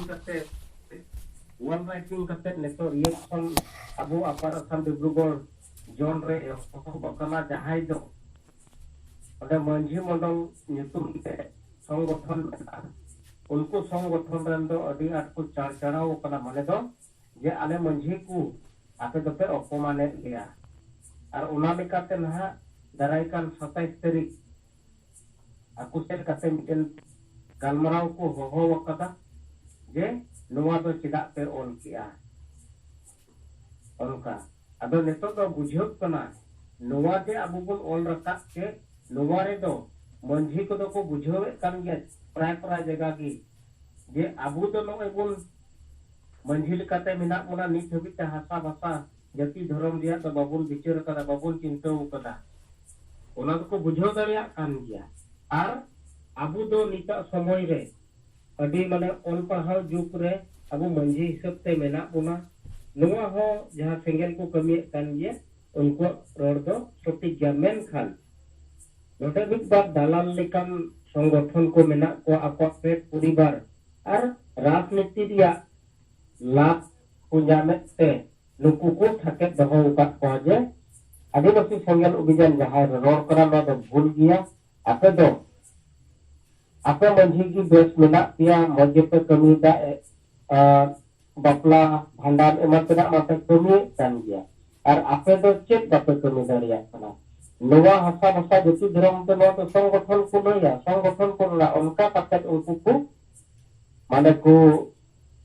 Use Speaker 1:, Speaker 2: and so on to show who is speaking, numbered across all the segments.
Speaker 1: करते one writing करते नेतो रिएक्शन अबो अपर असम डिब्रुगढ़ जोन रे बकना जहाय दो ओदे मंझी मंडल नितुम ते संगठन उनको संगठन रन दो अडी आट को चार चढ़ाव कना माने दो जे आले मंझी को आपे दोपे अपमाने लिया और उना लेकाते नहा दारायकान 27 तारीख aku set kate miten galmarau ko hoho wakata je noa do cedak pe on kia onka ado neto do bujhok kana noa je abu bun on rakap ke noa re do manjhi ko do ko bujhowe kan ge pray jaga gi je abu do no bun manjhi lekate minak mona nit habit ta hasa basa jati dhorom dia do babun bicara kada babun cintau kada ona ko bujho daria kan dia और अबू दो निता समय रे अडी माने all पढ़ाव जुग रे अबू मंझी हिसाब ते मेना बुना नोआ हो जहां सेंगल को कमी कान गे उनको रोड दो सटीक गया मेन खान नोटे बिक बार दालाल लेकन संगठन को मेना को आपा पेट परिवार और राजनीति दिया लाभ पुंजामेत ते नुकु को थके दहो उका पाजे आदिवासी सेंगल अभियान जहां रोड करा नो दो भूल गया आपे दो आपे मंझी की बेस मेना पिया मजे पे कमी दा बपला भंडार एमन तेना माते कमी कान गया और आपे दो चेक बापे कमी दारिया कना नोवा हसा भाषा जति धर्म ते नो तो संगठन को नया संगठन को ना उनका कते उनको को माने को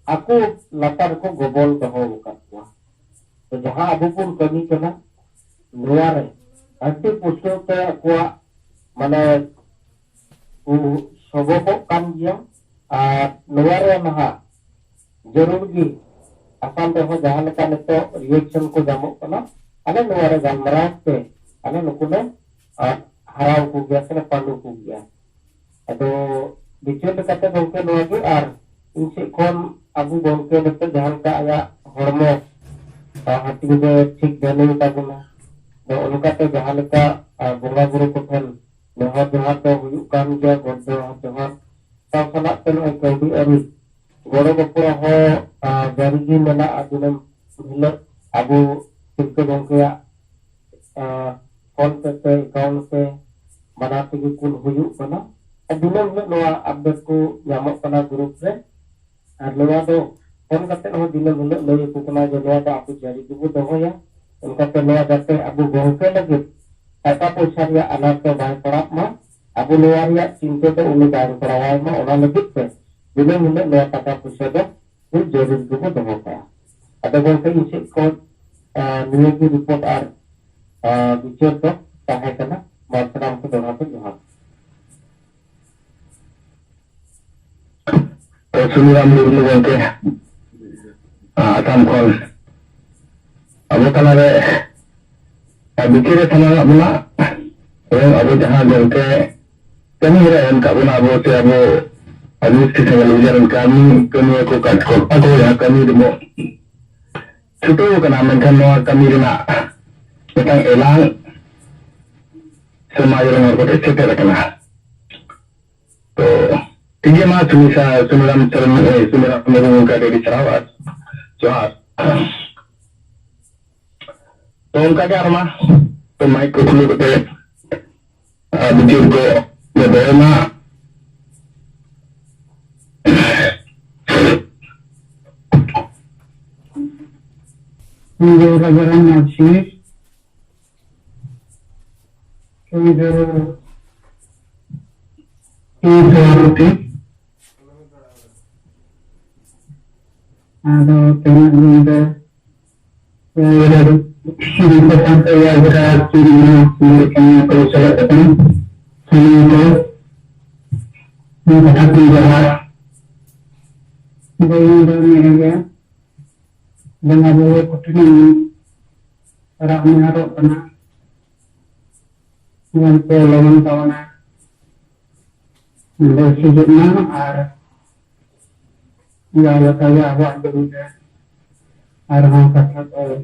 Speaker 1: aku latar को गोबल दहो कतवा तो जहां अबु पुन कमी कना नोवा रे अति पुष्टो ते अकुआ माने सबको कान गया नवारे महा जरूर गी आसाम रे जहां लेका नेतो रिएक्शन को जामो कना अने नवारे गालमराव पे अने नुकु ने हराव को गया से पांडु को गया अदो बिचो लेकाते गंके नवागे आर इनसे कोन अबु गंके नेतो जहां का आया हरमो हाटी दे ठीक देने ताबुना दो उनकाते जहां लेका बोंगा गुरु को ठन नहा जहां तो हुयु कान गया गोदो जहां सासना तेल कौडी अरि गोड़ो बपुरा हो जारिगी मेना अदिनम हिलो अबु तिरके गंकेया फोन पे अकाउंट पे बनाते की कुल हुयु कना अदिनम हिलो नोआ अपडेट को यामो कना ग्रुप रे और नोआ दो फोन करते हो दिनम हिलो लई को कना जे नोआ दा आपु जारिगी बु दोहोया उनका ते नोआ जाते अबु गंके लगे टाका पैसा रिया अनाज के बाय पड़ाप मा अबु लोया चिंता तो उन्हें बाय पड़ावाय मा ओना लगित पे दिने मुने नया टाका पैसा दो कुछ जरूर को दहो का अदा गंके इसे को निये की रिपोर्ट आर विचार तो ताहे कना मातराम को दोना तो जहां तो सुनिराम मुर्मू गंके आसाम खोल अबु कना रे बिकिरे थाना बुना अब जहां गंके कमी रे उनका बुना अब से अब अनुष्ठित सेंगल उजरन कमी को काट को अको या कमी दमो छुटो कना मेनखान नोआ कमी रेना मिटांग एलांग समाज रे को सेटर कना तो ठीक मा सुमिसा सुमिराम चरण सुमिराम मेरू का डेडी चराव जोहार तो उनका क्या रमा तो माइक को खुले करते बिजली को बदलना जो रगरन आशीष जो होती ada teman-teman importante ya berat dirinya memberikan perusahaan sehingga menghadapi berat bayi-bayi dengan boleh kutunya orang menaruh kena dengan pelongan kawana bersujudnya ya kaya awak dulu arah kata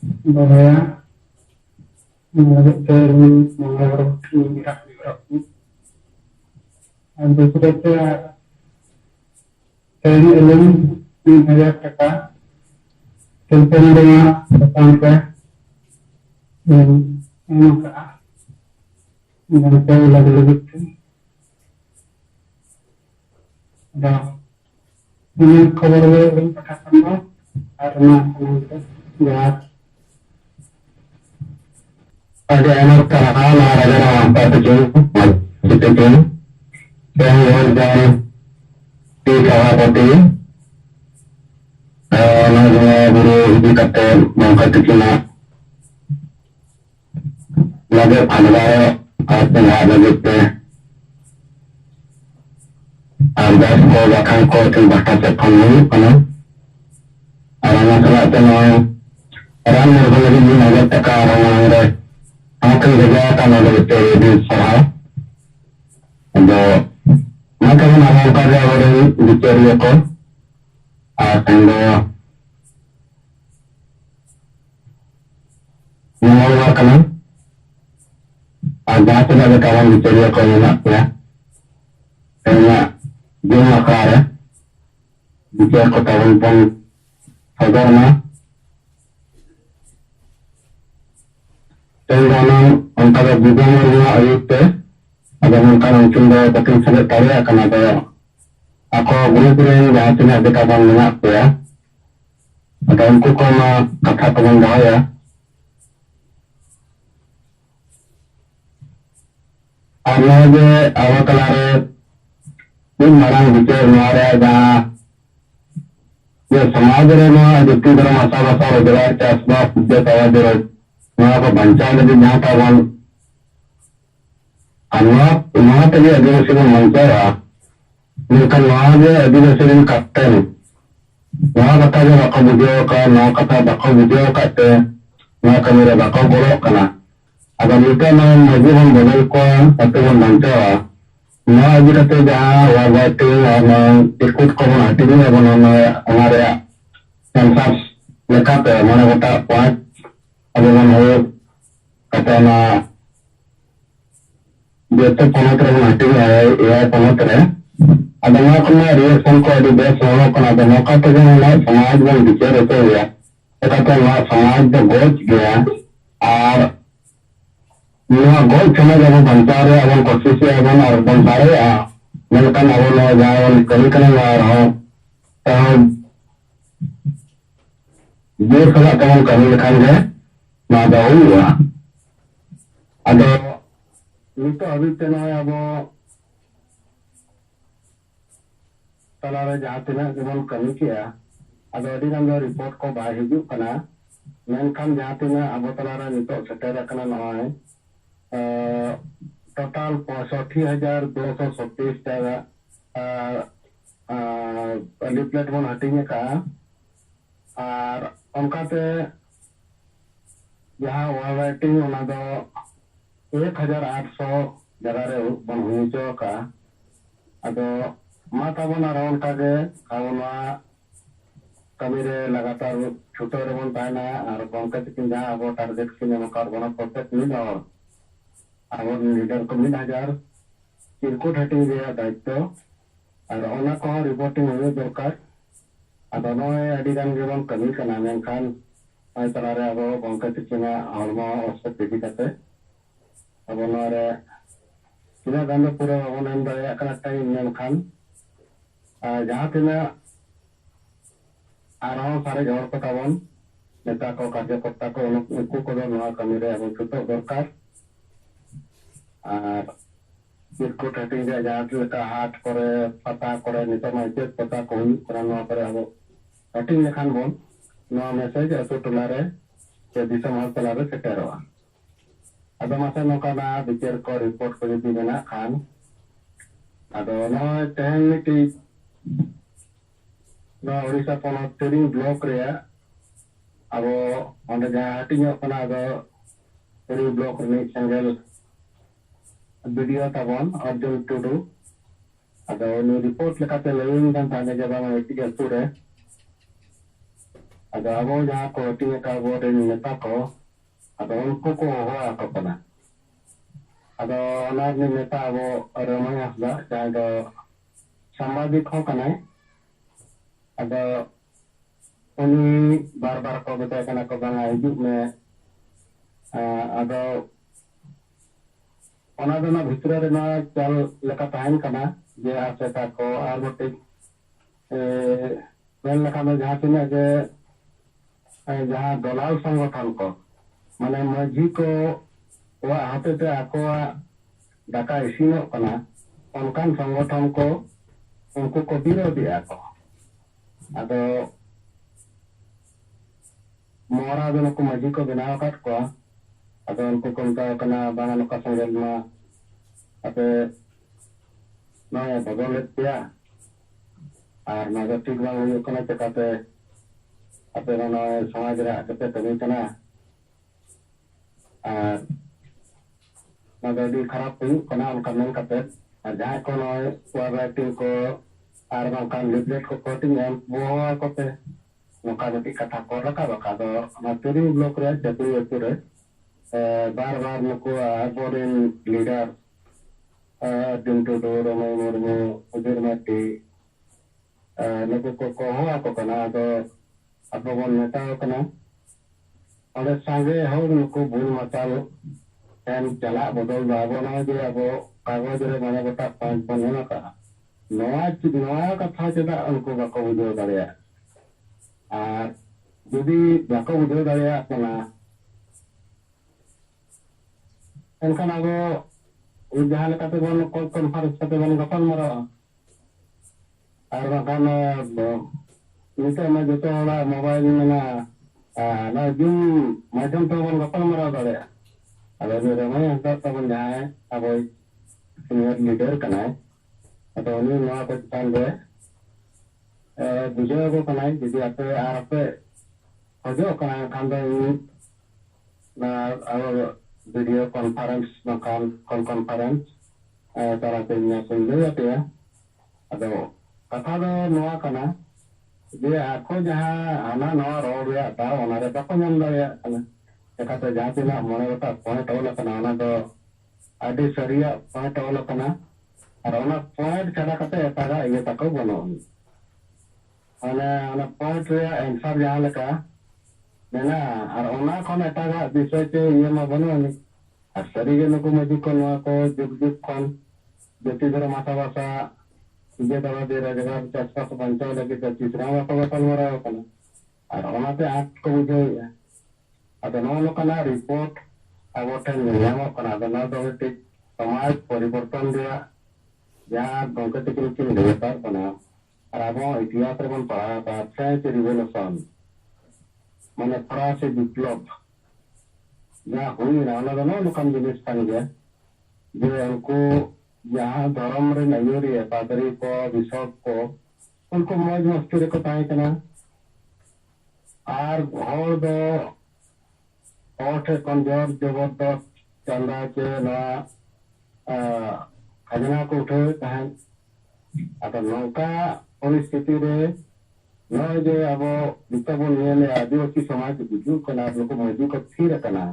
Speaker 1: bahwa menurut terus mengarut minyak dan berbeda
Speaker 2: Kayaknya elem di meja kata telepon dengan sampai muka dengan saya lagi lebih dah ini kabar yang kata sama karena ya ada anak kalah ada apa tujuh tujuh yang dan di kawapati nama guru di kata mengkata cina lagi ada apa yang ada gitu ada sekolah kan kau tinggal kata kamu kan orang masalah tenang orang yang boleh di mana teka orang yang akan kerja kan ada itu di sana ada maka nama kerja orang dicari aku tengah mengeluarkan ada sudah kawan dicari aku nak ya tengah dia makar dicari aku tahun pun agar na tengah antara bukan dia ayat ada mungkin mungkin dia betul sudah tahu akan ada aku guru yang jahit ini ada kawan nak ya ada untuk kau kata kawan dah ya ada je awak kelare ini marang bicara mara dah ये समाज में जितनी तरह मसाला सारा जला के आसपास जो तवा दे रहे वहाँ पर पंचायत भी जहाँ का वन अन्ना वहाँ तक आदिवासी को मंचा रहा लेकिन वहाँ जो आदिवासी को कट्टे वहाँ कथा जो बाको बुझे का ना कथा बाको बुझे कट्टे वहाँ का मेरा बाको बोलो करना अगर मिलते ना मजबूत हम बदल को सत्य को मंचा रहा ना अभी कहते जहाँ वार्वाइटी और इकुट को बनाती भी है बनाना हमारे सेंसस लेखा पे हमारे बता पॉइंट अभी हम हो कहते ना जैसे पॉइंट रहे बनाती भी है यह पॉइंट रहे अगर ना अपने रिएक्शन को अभी बेस होना को ना तो मौका तो जो ना समाज में विचार होते हुए तो कहते ना समाज तो गोच गया और नया गोल समय जब बनता रहे अब कोशिश है अब और बनता रहे मेलकन अब न जाए कभी कभी ना रहो तो ये सब कम कभी लिखा है ना जाओ हुआ अब ये तो अभी तो ना अब तलारे जाते ना जब कमी किया अब अभी ना रिपोर्ट को बाहर हिजू करना मेलकन जाते ना अब तलारे नितो सेटर रखना ना है टोटल 65,236 जगह लिफलेट बन हटिंग का और उनकाते जहाँ वाल राइटिंग उना दो 1,800 जगह रे बन हुई जो का अदो माता बन आरा उनका के कावना कमी रे लगातार छुटो रे बन पाना और उनका चिकिन जहाँ अब टारगेट किने मकार बना प्रोसेस नहीं और और लीडर को 1,000 चिरकुट हटिंग दिया दायित्व और ओना को रिपोर्टिंग हुए दरकार अब नोए अडी गान गेबन कमी कना मेनखान आई तलारे अब बंका चिकिना हरमा औसत पिटी कते अब नोरे तिना गान पूरा अपन एम दाया कना टाइम मेनखान जहां तिना आराम सारे जोर को तावन नेता को कार्यकर्ता को उनको को नोआ कमी रे अब छुटो दरकार और चिरकुट हटिंग जहाँ का हाट करे पता करे नितमा चेक पता को हुई करना करे अब हटिंग लेखान बोन नवा मैसेज अतो टोलारे से दिसम हल टोलारे सेटेरवा अब मासे नोका ना बिचार को रिपोर्ट को जदी मेना खान अदो नो तेहन मिटी नो ओडिशा पोनो ट्रेडिंग ब्लॉक रे अब ओंडे जहाँ हटिंग अपना अदो ट्रेडिंग ब्लॉक रे सेंगल वीडियो तबन अर्जुन टुडू अदो नी रिपोर्ट लेकाते लेविंग दान ताने जबा में इतिगे तुरे अदो अबो जहां को टिए का बोर्ड नेता को अदो उनको को होआ को पना अदो अनार ने नेता अबो रमय हसदा जहां दो सामाजिक हो कनाय ᱟᱫᱚ ᱩᱱᱤ ᱵᱟᱨ ᱵᱟᱨ ᱠᱚ ᱢᱮᱛᱟᱭ ᱠᱟᱱᱟ ᱠᱚ ᱵᱟᱝᱟ ᱦᱤᱡᱩᱜ ᱢᱮ, ᱟᱫᱚ ᱚᱱᱟ ᱫᱚ ᱚᱱᱟ ᱵᱷᱤᱛᱨᱤ ᱨᱮ ᱱᱚᱣᱟ ᱪᱟᱞ ᱞᱮᱠᱟ ᱛᱟᱦᱮᱱ ᱠᱟᱱᱟ ᱡᱮ ᱟᱥᱮᱠᱟ ᱠᱚ ᱟᱨ ᱢᱤᱫᱴᱤᱡ ᱢᱮᱱ ᱞᱮᱠᱷᱟᱱ ᱫᱚ ᱡᱟᱦᱟᱸ ᱛᱤᱱᱟᱹᱜ ᱜᱮ ᱡᱟᱦᱟᱸ ᱫᱚᱞᱟᱞ ᱥᱚᱝᱜᱚᱴᱷᱚᱱ ᱠᱚ ᱢᱟᱱᱮ ᱢᱟᱹᱡᱷᱤ ᱠᱚ ᱚᱲᱟᱜ ᱦᱚᱛᱮᱛᱮ ᱟᱠᱚᱣᱟᱜ ᱫᱟᱠᱟ ᱤᱥᱤᱱᱚᱜ ᱠᱟᱱᱟ ᱚᱱᱠᱟᱱ ᱥᱚᱝᱜᱚᱴᱷᱚᱱ ᱠᱚ ᱩᱱᱠᱩ ᱠᱚ ᱵᱤᱨᱳධᱮᱜᱼᱟ ᱠᱚ᱾ ᱟᱫᱚ ᱢᱚᱦᱨᱟ ᱫᱚ ᱱᱩᱠᱩ ᱢᱟᱹᱡᱷᱤ ᱠᱚ ᱵᱮᱱᱟᱣ ᱟᱠᱟᱫ ᱠᱚᱣᱟ᱾ ᱟᱫᱚ ᱩᱱᱠᱩ ᱠᱚ ᱢᱮᱛᱟᱣ ᱠᱟᱱᱟ ᱵᱟᱝᱟ ᱱᱚᱝᱠᱟ ᱥᱮᱸᱜᱮᱞ ᱢᱟ ᱟᱯᱮ ᱱᱚᱜᱼᱚᱭ ᱵᱚᱫᱚᱞᱮᱫ ᱯᱮᱭᱟ ᱟᱨ ᱱᱚᱣᱟ ᱫᱚ ᱴᱷᱤᱠ ᱵᱟᱝ ᱦᱩᱭᱩᱜ ᱠᱟᱱᱟ, ᱪᱮᱠᱟᱛᱮ ᱟᱯᱮ ᱫᱚ ᱱᱚᱜᱼᱚᱭ ᱥᱚᱢᱟᱡᱽ ᱨᱮᱭᱟᱜ ᱜᱮᱯᱮ ᱠᱟᱹᱢᱤ ᱠᱟᱱᱟ ᱟᱨ ᱱᱚᱣᱟ ᱫᱚ ᱟᱹᱰᱤ ᱠᱷᱟᱨᱟᱯ ᱦᱩᱭᱩᱜ ᱠᱟᱱᱟ ᱚᱱᱠᱟ ᱢᱮᱱ ᱠᱟᱛᱮᱫ ᱟᱨ ᱡᱟᱦᱟᱸᱭ ᱠᱚ ᱱᱚᱜᱼᱚᱭ ᱳᱣᱟᱨ ᱨᱟᱭᱴᱤᱝ ko ᱟᱨ ᱵᱟᱝᱠᱷᱟᱱ ᱞᱤᱯᱞᱮᱴ ᱠᱚ ᱦᱟᱹᱴᱤᱧ ᱮᱢ ᱵᱚᱦᱚᱣᱟᱠᱚ ᱯᱮ ᱱᱚᱝᱠᱟ ᱢᱤᱫᱴᱤᱡ ᱠᱟᱛᱷᱟ ᱠᱚ ᱨᱟᱠᱟᱵ ᱟᱠᱟᱫ᱾ ᱟᱫᱚ ᱚᱱᱟ ᱛᱤᱨᱤᱝ ᱵᱞᱚᱠ ᱨᱮ ᱪᱟᱹᱠᱨᱤ ᱟᱹᱛᱩ ᱨᱮ ᱵᱟᱨ ᱵᱟᱨ ᱱᱩᱠᱩ ᱟᱵᱚᱨᱮᱱ ᱞᱤᱰᱟᱨ ᱫᱤᱱ ᱴᱩᱰᱩ, ᱨᱟᱢᱟᱹᱭ ᱢᱩᱨᱢᱩ, ᱩᱫᱷᱤᱨ ᱢᱟᱨᱰᱤ ᱱᱩᱠᱩ ᱠᱚ ᱦᱚᱦᱚᱣᱟᱠᱚ ᱠᱟᱱᱟ᱾ ᱟᱫᱚ ᱟᱵᱚ ᱵᱚᱱ ᱢᱮᱛᱟᱣ ᱠᱟᱱᱟ ᱚᱸᱰᱮ ᱥᱟᱸᱜᱮ ᱦᱚᱲ ᱱᱩᱠᱩ ᱵᱩᱞ ᱢᱟᱛᱟᱞ ᱴᱷᱮᱱ ᱪᱟᱞᱟᱜ ᱵᱚᱫᱚᱞ ᱫᱚ ᱟᱵᱚ ᱱᱚᱜᱼᱚᱭ ᱡᱮ ᱟᱵᱚ ᱠᱟᱜᱚᱡᱽ ᱨᱮ 9 ᱜᱚᱴᱟᱝ ᱯᱚᱭᱮᱱᱴ ᱵᱚᱱ ᱮᱢ ᱟᱠᱟᱜᱼᱟ, ᱱᱚᱣᱟ ᱠᱟᱛᱷᱟ ᱪᱮᱫᱟᱜ ᱩᱱᱠᱩ ᱵᱟᱠᱚ ᱵᱩᱡᱷᱟᱹᱣ ᱫᱟᱲᱮᱭᱟᱜ? ᱟᱨ ᱡᱩᱫᱤ ᱵᱟᱠᱚ ᱵᱩᱡᱷᱟᱹᱣ ᱫᱟᱲᱮᱭᱟᱜ ᱠᱟᱱᱟ ᱮᱱᱠᱷᱟᱱ ᱟᱵᱚ ᱡᱟᱦᱟᱸ ᱞᱮᱠᱟᱛᱮᱵᱚᱱ ᱠᱚᱱᱯᱷᱟᱨᱮᱱᱥ ᱠᱟᱛᱮ ᱵᱚᱱ ᱜᱟᱯᱟᱞ ᱢᱟᱨᱟᱣᱟ᱾ ᱟᱨ ᱵᱟᱝᱠᱷᱟन ᱱᱤᱛᱚᱜ ᱢᱟ ᱡᱚᱛᱚ ᱦᱚᱲᱟᱜ ᱢᱳᱵᱟᱭᱤᱞ ᱢᱮᱱᱟᱜᱼᱟ, ᱱᱚᱣᱟ ᱡᱩᱢ ᱢᱟᱫᱽᱫᱷᱚᱢ ᱛᱮᱵᱚᱱ ᱜᱟᱯᱟᱞ ᱢᱟᱨᱟᱣ ᱫᱟᱲᱮᱭᱟᱜᱼᱟ᱾ ᱟᱫᱚ ᱨᱟᱢᱟᱹᱭ ᱦᱟᱸᱥᱫᱟ ᱛᱟᱵᱚᱱ ᱡᱟᱦᱟᱸᱭ ᱟᱵᱚᱭᱤᱡ ᱥᱤᱱᱤᱭᱟᱨ ᱞᱤᱰᱟᱨ ᱠᱟᱱᱟᱭ, ᱟᱫᱚ ᱩᱱᱤ ᱱᱚᱣᱟ ᱠᱚ ᱪᱮᱛᱟᱱ ᱨᱮ ᱵᱩᱡᱷᱟᱹᱣ ᱟᱠᱚ ᱠᱟᱱᱟᱭ ᱡᱩᱫᱤ ᱟᱯᱮ ᱟᱨ ᱟᱯᱮ ᱠᱷᱚᱡᱚᱜ ᱠᱟᱱᱟ ᱮᱱᱠᱷᱟᱱ ᱫᱚ ᱤᱧ ᱟᱵᱚ ᱵᱷᱤᱰᱤᱭᱳ ᱠᱚᱱᱯᱷᱟᱨᱮᱱᱥ ᱵᱟᱝᱠᱷᱟन ᱠᱚᱞ ᱠᱚᱱᱯᱷᱟᱨᱮᱱᱥ ᱛᱟᱞᱟᱛᱮ ᱤᱧ ᱞᱟᱹᱭ ᱟᱯᱮᱭᱟ᱾ ᱟᱫᱚ ᱠᱟᱛᱷᱟ ᱫᱚ ᱱᱚᱣᱟ ᱠᱟᱱᱟ ᱡᱮ ᱟᱠᱚ ᱡᱟᱦᱟᱸ ᱦᱟᱱᱟ ᱱᱟᱣᱟ ᱨᱚᱲ ᱨᱮᱭᱟᱜ ᱫᱟᱣ ᱚᱱᱟᱨᱮ ᱵᱟᱠᱚ ᱧᱟᱢ ᱫᱟᱲᱮᱭᱟᱜ ᱠᱟᱱᱟ᱾ ᱪᱮᱠᱟᱛᱮ ᱡᱟᱦᱟᱸ ᱛᱤᱱᱟᱹᱜ 9 ᱜᱚᱴᱟᱝ ᱯᱚᱭᱮᱱᱴ ᱚᱞ ᱟᱠᱟᱱᱟ ᱚᱱᱟ ᱫᱚ ᱟᱹᱰᱤ ᱥᱟᱹᱨᱤᱭᱟᱜ ᱯᱚᱭᱮᱱᱴ ᱚᱞ ᱟᱠᱟᱱᱟ ᱟᱨ ᱚᱱᱟ ᱯᱚᱭᱮᱱᱴ ᱪᱷᱟᱰᱟ ᱠᱟᱛᱮ ᱮᱴᱟᱜᱟᱜ ᱤᱭᱟᱹ ᱛᱟᱠᱚ ᱵᱟᱹᱱᱩᱜᱼᱟ᱾ ᱚᱱᱟ ᱯᱚᱭᱮᱱᱴ ᱨᱮᱭᱟᱜ ᱮᱱᱥᱟᱨ ᱡᱟᱦᱟᱸ ᱞᱮᱠᱟ ᱢᱮᱱᱟᱜᱼᱟ ᱟᱨ ᱚᱱᱟ ᱠᱷᱚᱱ ᱮᱴᱟᱜᱟᱜ ᱵᱤᱥᱚᱭ ᱛᱮ ᱤᱭᱟᱹ ᱢᱟ ᱵᱟᱹᱱᱩᱜ ᱟᱹᱱᱤᱡ᱾ ᱟᱨ ᱥᱟᱹᱨᱤᱜᱮ ᱱᱩᱠᱩ ᱢᱟᱹᱡᱷᱤ ᱠᱚ ᱱᱚᱣᱟ ᱠᱚ ᱡᱩᱜᱽ ᱡᱩᱜᱽ ᱠᱷᱚᱱ ᱡᱟᱹᱛᱤ ᱫᱷᱚᱨᱚᱢ ᱟᱥᱟᱵᱷᱟᱥᱟ ᱤᱭᱟᱹ ᱛᱟᱞᱟᱛᱮ ᱨᱳᱡᱽᱜᱟᱨ ᱪᱟᱥᱵᱟᱥ ᱵᱟᱧᱪᱟᱣ ᱞᱟᱹᱜᱤᱫ ᱫᱚ ᱛᱤᱥ ᱨᱮᱦᱚᱸ ᱵᱟᱠᱚ ᱜᱟᱯᱟᱞ ᱢᱟᱨᱟᱣ ᱠᱟᱱᱟ ᱟᱨ ᱚᱱᱟᱛᱮ ᱟᱸᱴ ᱠᱚ ᱵᱩᱡᱷᱟᱹᱣᱮᱫᱼᱟ᱾ ᱟᱫᱚ ᱱᱚᱜᱼᱚ ᱱᱚᱝᱠᱟᱱᱟᱜ ᱨᱤᱯᱳর্ট ᱟᱵᱚ ᱴᱷᱮᱱ ᱧᱟᱢᱚᱜ ᱠᱟᱱᱟ। ᱟᱫᱚ ᱱᱚᱣᱟ ᱫᱚ ᱢᱤᱫᱴᱤᱡ ᱥᱚᱢᱟᱡᱽ ᱯᱚᱨᱤᱵᱚᱨᱛᱚᱱ ᱨᱮᱭᱟᱜ ᱡᱟᱦᱟᱸ ᱜᱚᱝᱠᱮ ᱛᱟᱹᱠᱤᱱ ᱠᱤᱱ ᱞᱟᱹᱭ ᱟᱠᱟᱫ ᱵᱚᱱᱟ ᱟᱨ ᱟᱵᱚ ᱤᱛᱤᱦᱟᱥ ᱨᱮᱵᱚᱱ ᱯᱟᱲᱦᱟᱣ ᱟᱠᱟᱫ फ्रेंच रिवॉल्यूशन माने फरासी विप्लव जहाँ हुई ना ओना दो नोकन जिनिस कान गया जे उनको जहाँ धर्म रे नयूरी है पादरी को बिशप को उनको मौज मस्ती रे को ताहे कना आर हर दो ओठे कंजर जबरदस्त चंदा के ना खजना को उठे ताहे अतः नौका परिस्थिति रे नॉय जे अब नितबन नेले आदिवासी समाज गुजु कना नुको मजी को थीर कना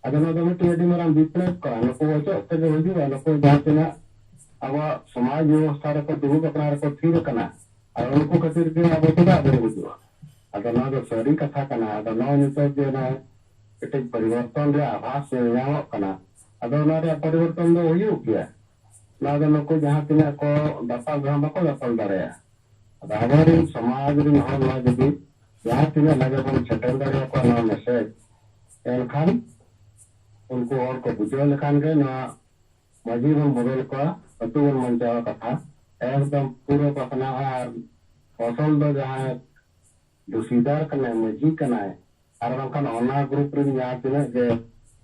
Speaker 2: अदो नो दो मिटी अडी मराम विप्लव का नुको वचो तगे हुजुआ नुको जहां अब समाज व्यवस्था रे को दुगु कपड़ा रे को थीर कना और उनको खातिर के अब चदा बन गुजुआ अदो नो दो सरी कथा कना अदो नो नितो जे ना एटे परिवर्तन रे आभास से ᱧᱟᱢᱚᱜ कना अदो नो रे परिवर्तन दो हुयुग गया ना दो नुको जहां तिना को दापा ग्राम बको दापल दाड़ेया हमारे समाज रे हर ना जदि जहां तिना लगे बन सेटल दाड़े को ना मैसेज एनखान उनको और को बुझो लेखान के ना मजी बन बदल को अतु बन मंचावा कथा एकदम पूरा पसना और फसल दो जहां दुसीदार कने मजी कना और बंखान ओना ग्रुप रे जहां तिना जे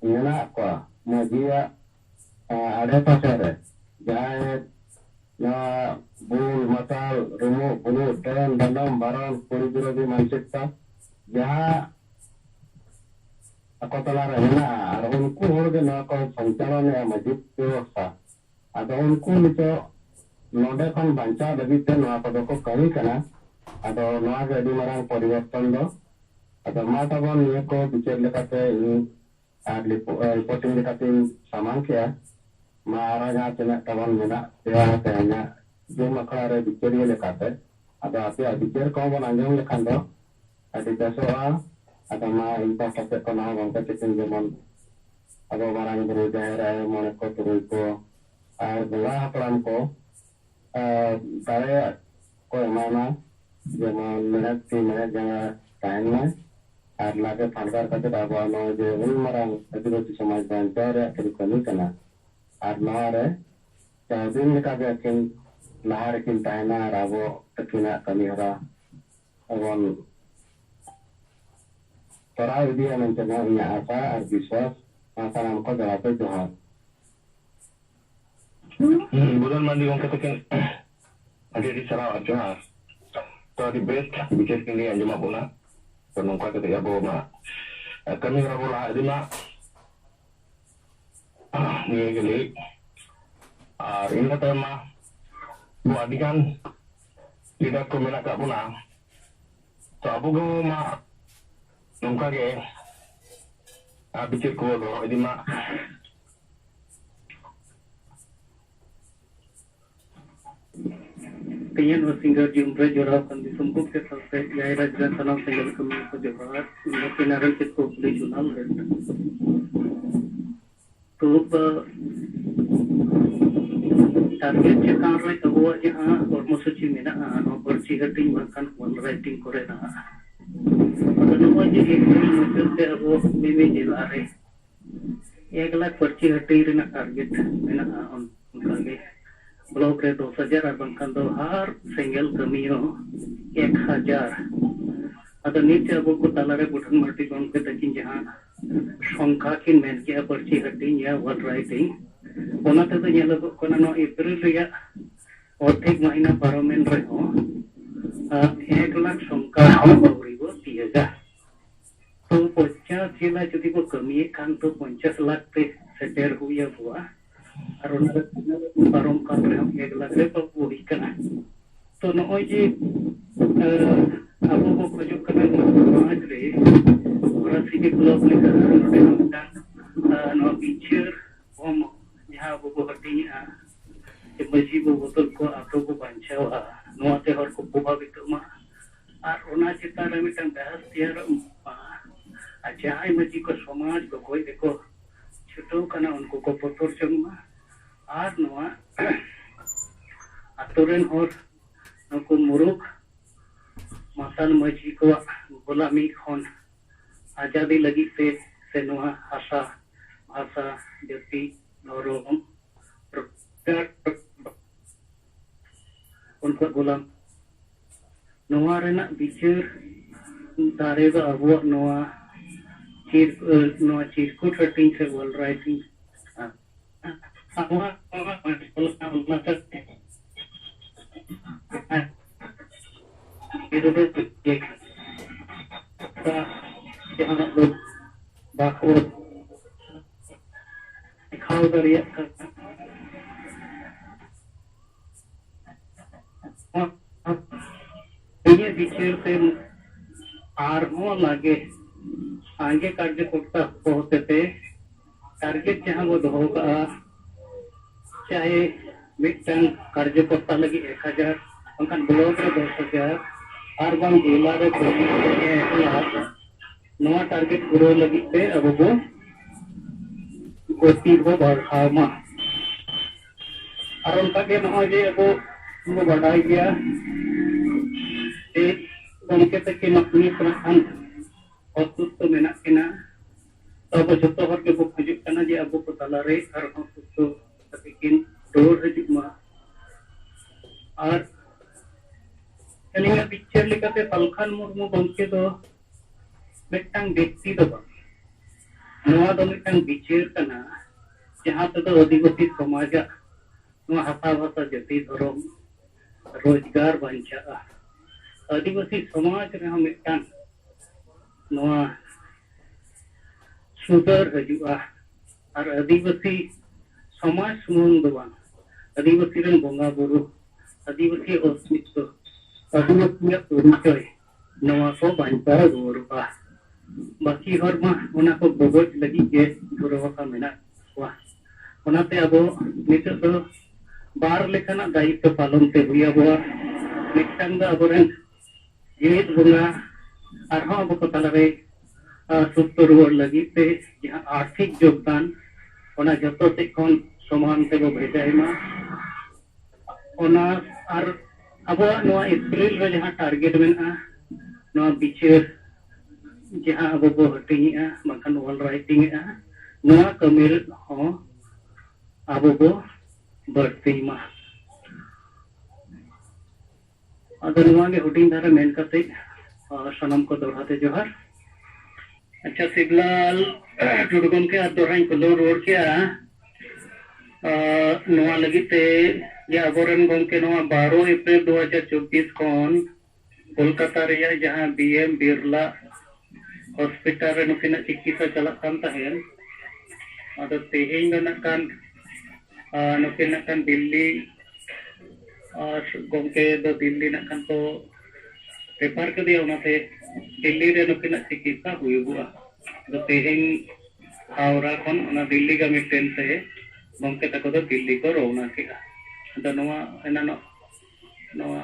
Speaker 2: मेना को मजिया आड़े पासे रे जहां ना बुल मताल रुमु बुलु टन दंडम बारन कुड़ी विरोधी मानसिकता जहां ako talara hena ar unku horge na ko sanchalan ya majid व्यवस्था ado unku nito node kon bancha lagit te noa ko ko kami kana ado noa ge adi marang poribarton do ado ma tabon niya ko bicher lekate ar reporting lekate samang kya ma ara ja tena tabon mena ya tena जो मखड़ा रे बिचरिए लेकाते ado ape bicar ko bon anjong lekan do adi besoa ada ma inta sate ko na bangka cikin zaman abo marang buru daerah mone ko turui ko ar bela haplam ko dare ko emana যেমন মেহনত কি মেহনত জানা time না আর লাগে ফান্ডার কাছে দাবো no যে উনি মারাং আদিবাসী সমাজ বাঞ্চার একটি কমি কানা আর নরে দিন লেকাগে কিন লাহার কিন তাইনা আর আবো কিনা কমি হরা এবং তোরা ইদিয়া মেনচনা ইয়া আশা আর বিশ্বাস মাসারাম কো জবাবে Johar
Speaker 3: bulan mandi wong katakan ada di Sarawak Johar. So di best bicara kini yang jemaah pula penungkah ketika bawa kami rawolah di mak ni kali ini kata mah buat di kan tidak kau menak tak pula. So aku kau mah nungkah ke bicara kau loh di mak
Speaker 4: Tiyan Singar Jumra Jorah Kandi Sumpuk ke Salse Jai Rajra Sanam Singal Kami Ko Johar Pinaran ke Kopli Chunal Renda तो target cekan rai abuwa jaha ormosuci mena no perci hating bahkan one writing kore na pada no je ekli muncul te abu meme jelare ekla perci hating rena target mena on kage blog re 2000 ar bahkan do har single kamiyo 1000 ada niche abu ko talare button marti kon ke takin jaha সংখ্যা কিন main কি পারছি হাটিং ইয়া ওয়াল writing ওনাতে তো যেলব কোন no April Riya অর্ধেক মহিনা পারমেন্ট রে 1 লাখ সংখ্যা হরিব 3000 তো 50 জেলা যদি কো কমিয়ে কান তো 50 লাখ তে সেটের হুইয়া বুয়া আর ওনাতে পারম কান রে 1 লাখ রে পপুরি কানা তো নয় যে আবু কো খোঁজক কানা সমাজ রে Sini blog ni kan no picture om jaha buku artinya maji bu botol ko ato ko banchawa no ate hor ko probabit ma ar ona chitara mitan bahas tiar acha ai maji ko samaj ko koi deko choto kana unko ko potor changma ar noa atoren hor no ko muruk masal maji ko golami khon आजादी लगी से नुआ आशा भाषा जाति धर्म उनका गुलाम नुआ रेना बिचार दारे दा अबुआ नुआ चिरकुट हटिंग से world writing jangan lu backward kau dari ini bicara से आरमो लगे आगे कार्य करता होते थे टारगेट जहाँ वो होगा चाहे मिटन कार्य करता लगी 1000 उनका ब्लॉग रे 10000 और बंग जिला रे 1 नवा टारगेट पूरा लगी पे अब वो कोटी को बढ़ावा और उनका के नवा जे अब वो बढ़ाई गया एक उनके तक के अपनी प्रधान और तो मेना के ना अब जतो हर के बुक हिजुक कना जे अब को तला रे और हम तो तकिन डोर हिजुक मा और एलिंगा पिक्चर लिखाते पलखान मुर्मू बंके दो मिटang व्यक्ति दो नवा दो मिटang बिचार कना जहां तक आदिवासी समाज नवा हसा भाषा जाति धर्म रोजगार बंचा आदिवासी समाज रे हम मिटang नवा सुधर हजुआ और आदिवासी समाज सुमन दो आदिवासी रन बोंगा बुरु आदिवासी अस्तित्व आदिवासी परिचय नवा को बंचा गोरुआ बाकी हर मा उना को बोगोज लगी के धुरवा का मेना वा उनाते अब नित दो बार लेखना दायित्व पालन ते हुया बुआ मिट्टन दा अबोरेन जीवित बुंगा आरहों अबो को तलारे सुप्त रुआर लगी ते जहां आर्थिक योगदान ओना जतो से कोन समान ते बो भेजाइमा ओना आर अबो नोआ अप्रैल रे जहां टारगेट मेना नोआ बिचार जहां अबो बो हटिंगा मखान ऑल राइटिंगा नोआ कमिल हो अबो बो बढ़तीमा अदर नोआ के हुटिंग धारा मेन करते सनम को दोहराते जोहर अच्छा सिबलाल टुडगोन के दोहराइन को रोड के नोआ लगी ते या अबोरन गोंके नोआ 12 अप्रैल 2024 कोन कोलकाता रे जहां बीएम बिरला हॉस्पिटल रे नुकिना चिकित्सा चला कान तहेन अदो तेहें गनकान नुकिना दिल्ली गोंके दो दिल्ली नकान तो पेपर के दिया उनाते दिल्ली रे नुकिना चिकित्सा हुईबुआ दो तेहें हावड़ा कोन उना दिल्ली का मिटेन से गोंके तको दो दिल्ली को रोना किया ado noa enano noa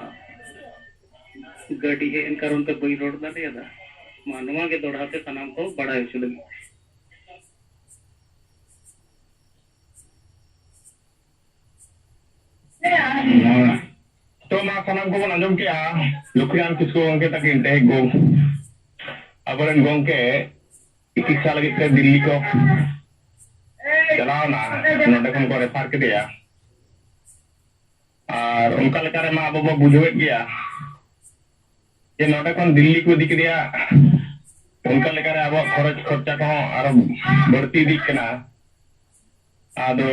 Speaker 4: gadi he en karon te boi road da ya da manwa ke doढ़ाते sanam ko bada isu lagi
Speaker 3: तो मा sanam ko anjom ke lukhian kisko ke tak inte go abaran gongke चिकित्सा लगी के दिल्ली को चलाओ ना नोडे खन को रेफर के दिया और उनका लेकर मा अब बुझे गया ये नोडे खन दिल्ली को दिख दिया उनका लेकर अब खर्च खर्चा को और बढ़ती दिखना आदो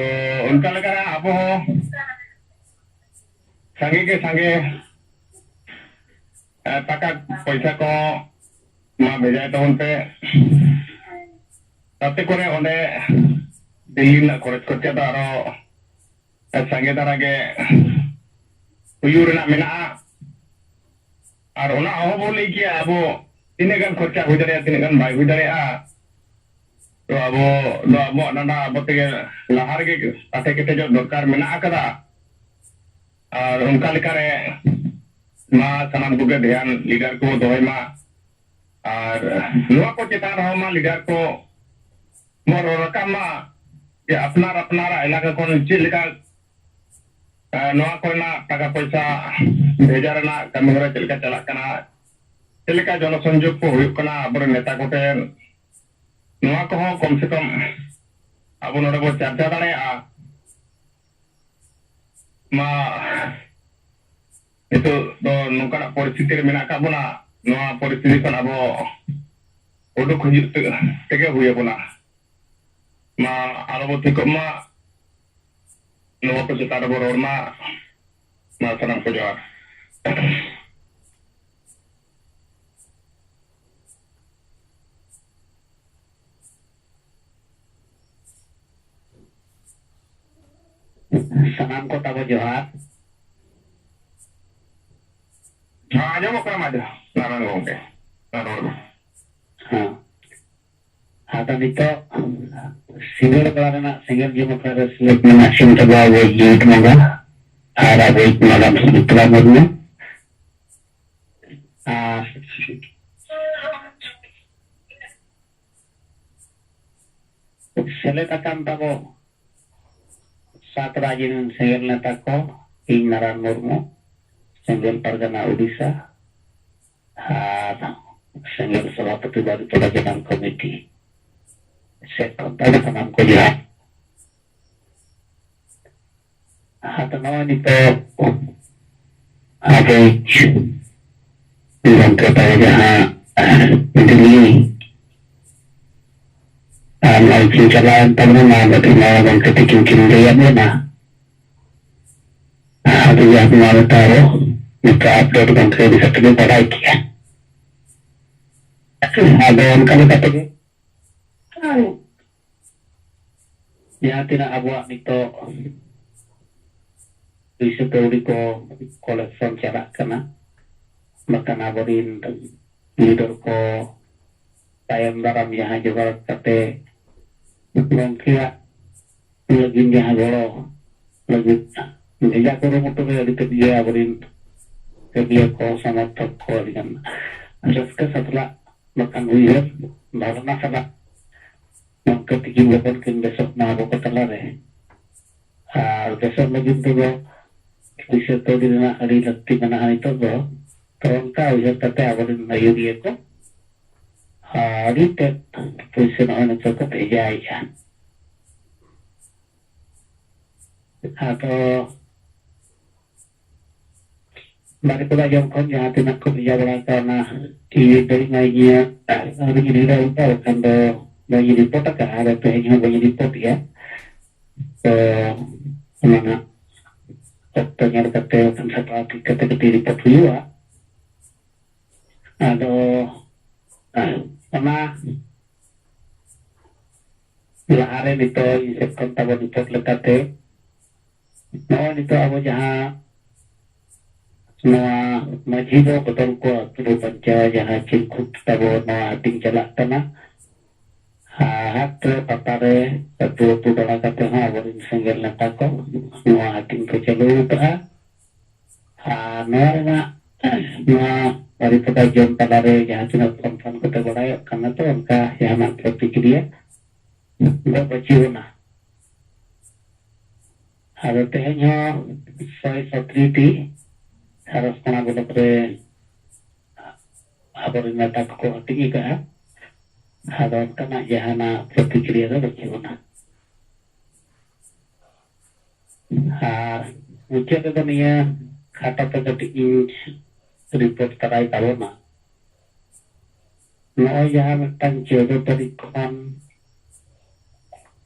Speaker 3: उनका लेकर अब संगे के संगे टाका पैसा को मा भेजा तो उनपे ताते करे ओंडे दिल्ली ना खर्च खर्चा तो आरो संगे तारा के हुयूर ना मेना और ओना हो बोले कि अबो तीने गन खर्चा हो जारे तीने गन बाय हो जारे तो अबो नाना अबो ते लहार के ताते के जो दरकार मेना कदा और उनका लेकारे मा सनाम को ध्यान लीडर को दोय मा और नुआ को चेतान हो मा लीडर को मोर रकमा ये अपनार इलाका को चिलका नुआ को ना टाका पैसा भेजा रना कमिहरा चिलका चला कना चिलका जनसंयोग को हुई कना अब नेता को नुआ को कम से कम अब नोडे बो चर्चा दाड़े मा itu do nungkana परिस्थिति रे मेना का बुना नुआ परिस्थिति kon abo uduk hujud tege huye buna ma alaboti ko ma नुआ को चेतार बो रोड मा सनम को जोहार
Speaker 1: सनम को तब जोहार
Speaker 3: हाँ जो मकरा माजा नारायण गोंके नारायण
Speaker 1: हाँ हाँ तो नितो सिंगल कराना सिंगल जो मकरा सिलेक्ट में मैक्सिमम तक वो यूट मगा आरा वेट मगा मित्रा मरने सेलेक्ट अकाम तको सात राजिन सिंगल नेता को इन नारायण मुर्मू सिंगल परगना उड़ीसा सिंगल सभापति बारी तोड़ा जनाम कमेटी सेट करता है नाम को जो हाँ तो नवा नहीं तो आगे निरंतर पाए जहाँ दिल्ली लाइटिंग चलाएं तब ना बट नवा बंके टिकिंग किंग दिया ना अभी आप हमारे तारो मित्र अपडेट बंके भी सकते हैं पढ़ाई किया आगे उनका भी कटेंगे यहाँ तीन अबुआ नितो इसे पेड़ी को कलेक्शन चला करना मकान आबोरीन लीडर को तायम दाराम यहाँ जुगाड़ करते बंकिया लगिन यहाँ जोड़ो लगिन भेजा करो मोटो में अभी तक ये आबोरीन kebia ko समर्थक को dengan रस्का सतला makan uyar barna sala maka tinggi lepas kin besok na abo katala re besok lagi tu go bisa to dina hari lakti mana itu go tronka uyar tate abo din ayuri ko hari te puisi na ana choko peja ya atau Mari kita jangkau jahat nak kerja karena ini dari ngajinya hari ini dah tahu kan bagi report kan ada pengen bagi report ya mana dokternya kata kan seperti kata report juga ada sama bila hari itu insepkan tahu report lekate mau itu apa jahat Noa majido betul ko tubuh panca jaha cikut tabo noa ating jalak tanah hat papare satu tu dana kata ha borin senggel natako noa ating ko calu ta noa dari pekajian palare jaha cina konfan kota bodai karena tu angka yang nak berpikir nggak baciuna ada tehnya saya satriti harus mengambil dari apa yang tak kau tinggi kan harus kena jahana berpikir itu bagaimana ujian itu nih kata terjadi report terai tahu mah no jahan jodoh dari kon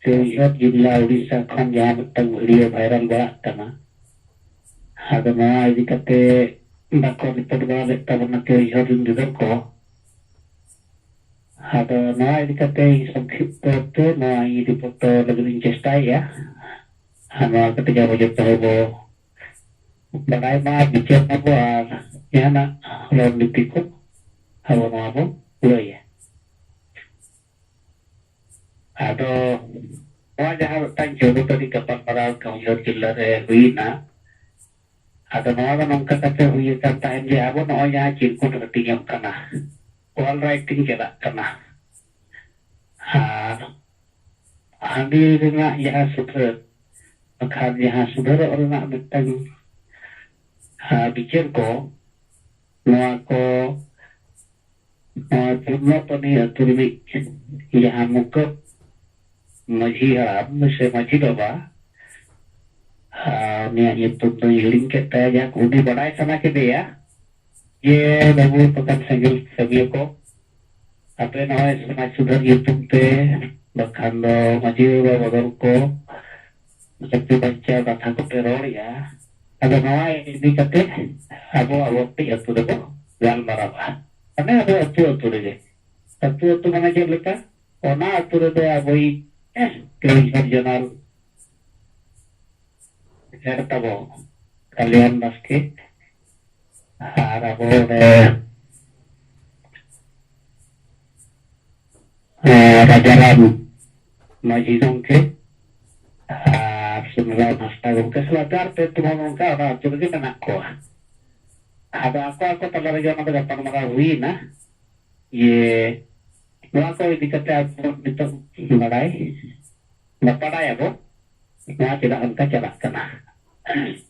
Speaker 1: lihat jumlah Odisha kon jahan video viral banget karena ada nama ini kata bakal diperbaiki tabungan kehidupan dulu ada nama ini kata sampai tu nama ini dipoto lagi cesta ya nama ketika wajib tahu bagai mah bicara buat ya nak lawan dipikul hawa apa boleh ya ada wajah tanjung tadi kapan para kau jual wina ada nama nongkat kata hujan kata ini apa namanya cikgu tertinggi kena all writing kena andi dengan ya sudah akan ya sudah orang nak betang bicara ko nama ko cuma tadi turun ya muka masih haram masih bapa niat itu tuh link kita ya udah badai sana ke dia ये baru pekan senggil sebiar ko apa namanya sama sudah YouTube teh bahkan do maju baru ko seperti baca kata ko teror ya ada nama ini kata abu ya tu deh jalan marah karena ada tu deh tu mana je leka ona tu deh abu kehidupan Ertabo kalian basket harabo rajaran majidong ke semula nastagong ke seladar te tumong ka ra tuloy ka nako ada ako talaga yung nagdapan makawi na ye wala ko dikata ako dito maray napaday ako na tidak angka jarak kena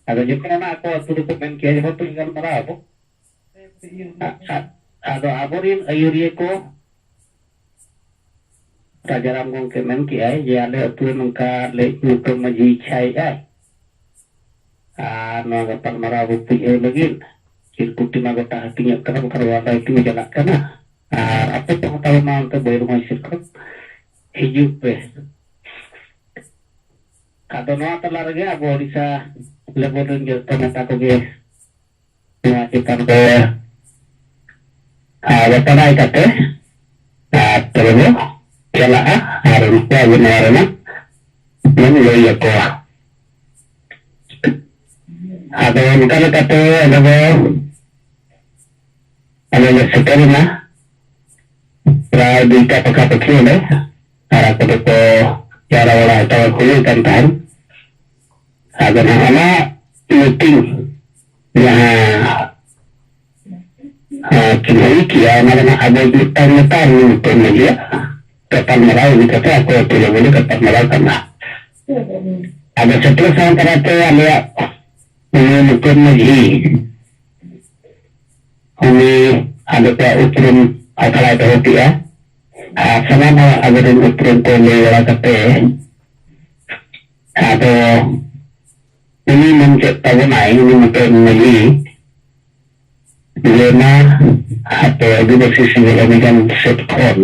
Speaker 1: ada juga nak aku turut main kiai apa tinggal marah aku ada aborin ayuri ko raja ramgong ke main kiai ya le tu nungka le nuka maji chai no dapat marah aku pi lagi kirkuti magota hatinya kena bukan wala itu jarak kena apa tuh tahu nanti bayar rumah sirkut hidup Kado noa telar ge abo bisa lebolun ge tanata ko ge noa cikan ko wetana ikate terus jala harus ko benar mana yo ko ada nikah kate ada sekarang pra dita pakai le ara ko cara wala tahu kulit tentang ada nama meeting yang
Speaker 2: kembali kia mana ada jutaan untuk media kapal merah ini kata aku tidak boleh kapal merah karena ada setelah antara itu ada mungkin lagi ini ada pak ukuran akal itu hoki ya sama ada ukuran kolej kata ada ini menciptakan ini mungkin lagi Lena atau juga sisi berbeda setkom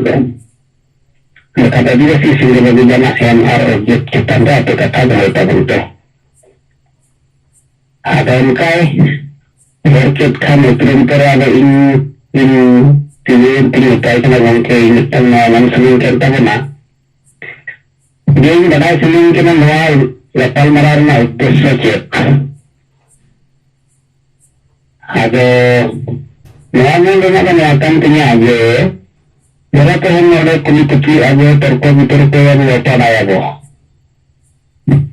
Speaker 2: kata juga sisi berbeda MR objek kita atau kata dari itu ada mukai berkait kami printer ada in TV kena mungkin teman sering kita mana dia ini ada sering kita mulai lepas marahnya itu saja ada Namun dengan kenyataan aja, mereka hanya ada kulit-kulit aja terkopi yang lepas aja.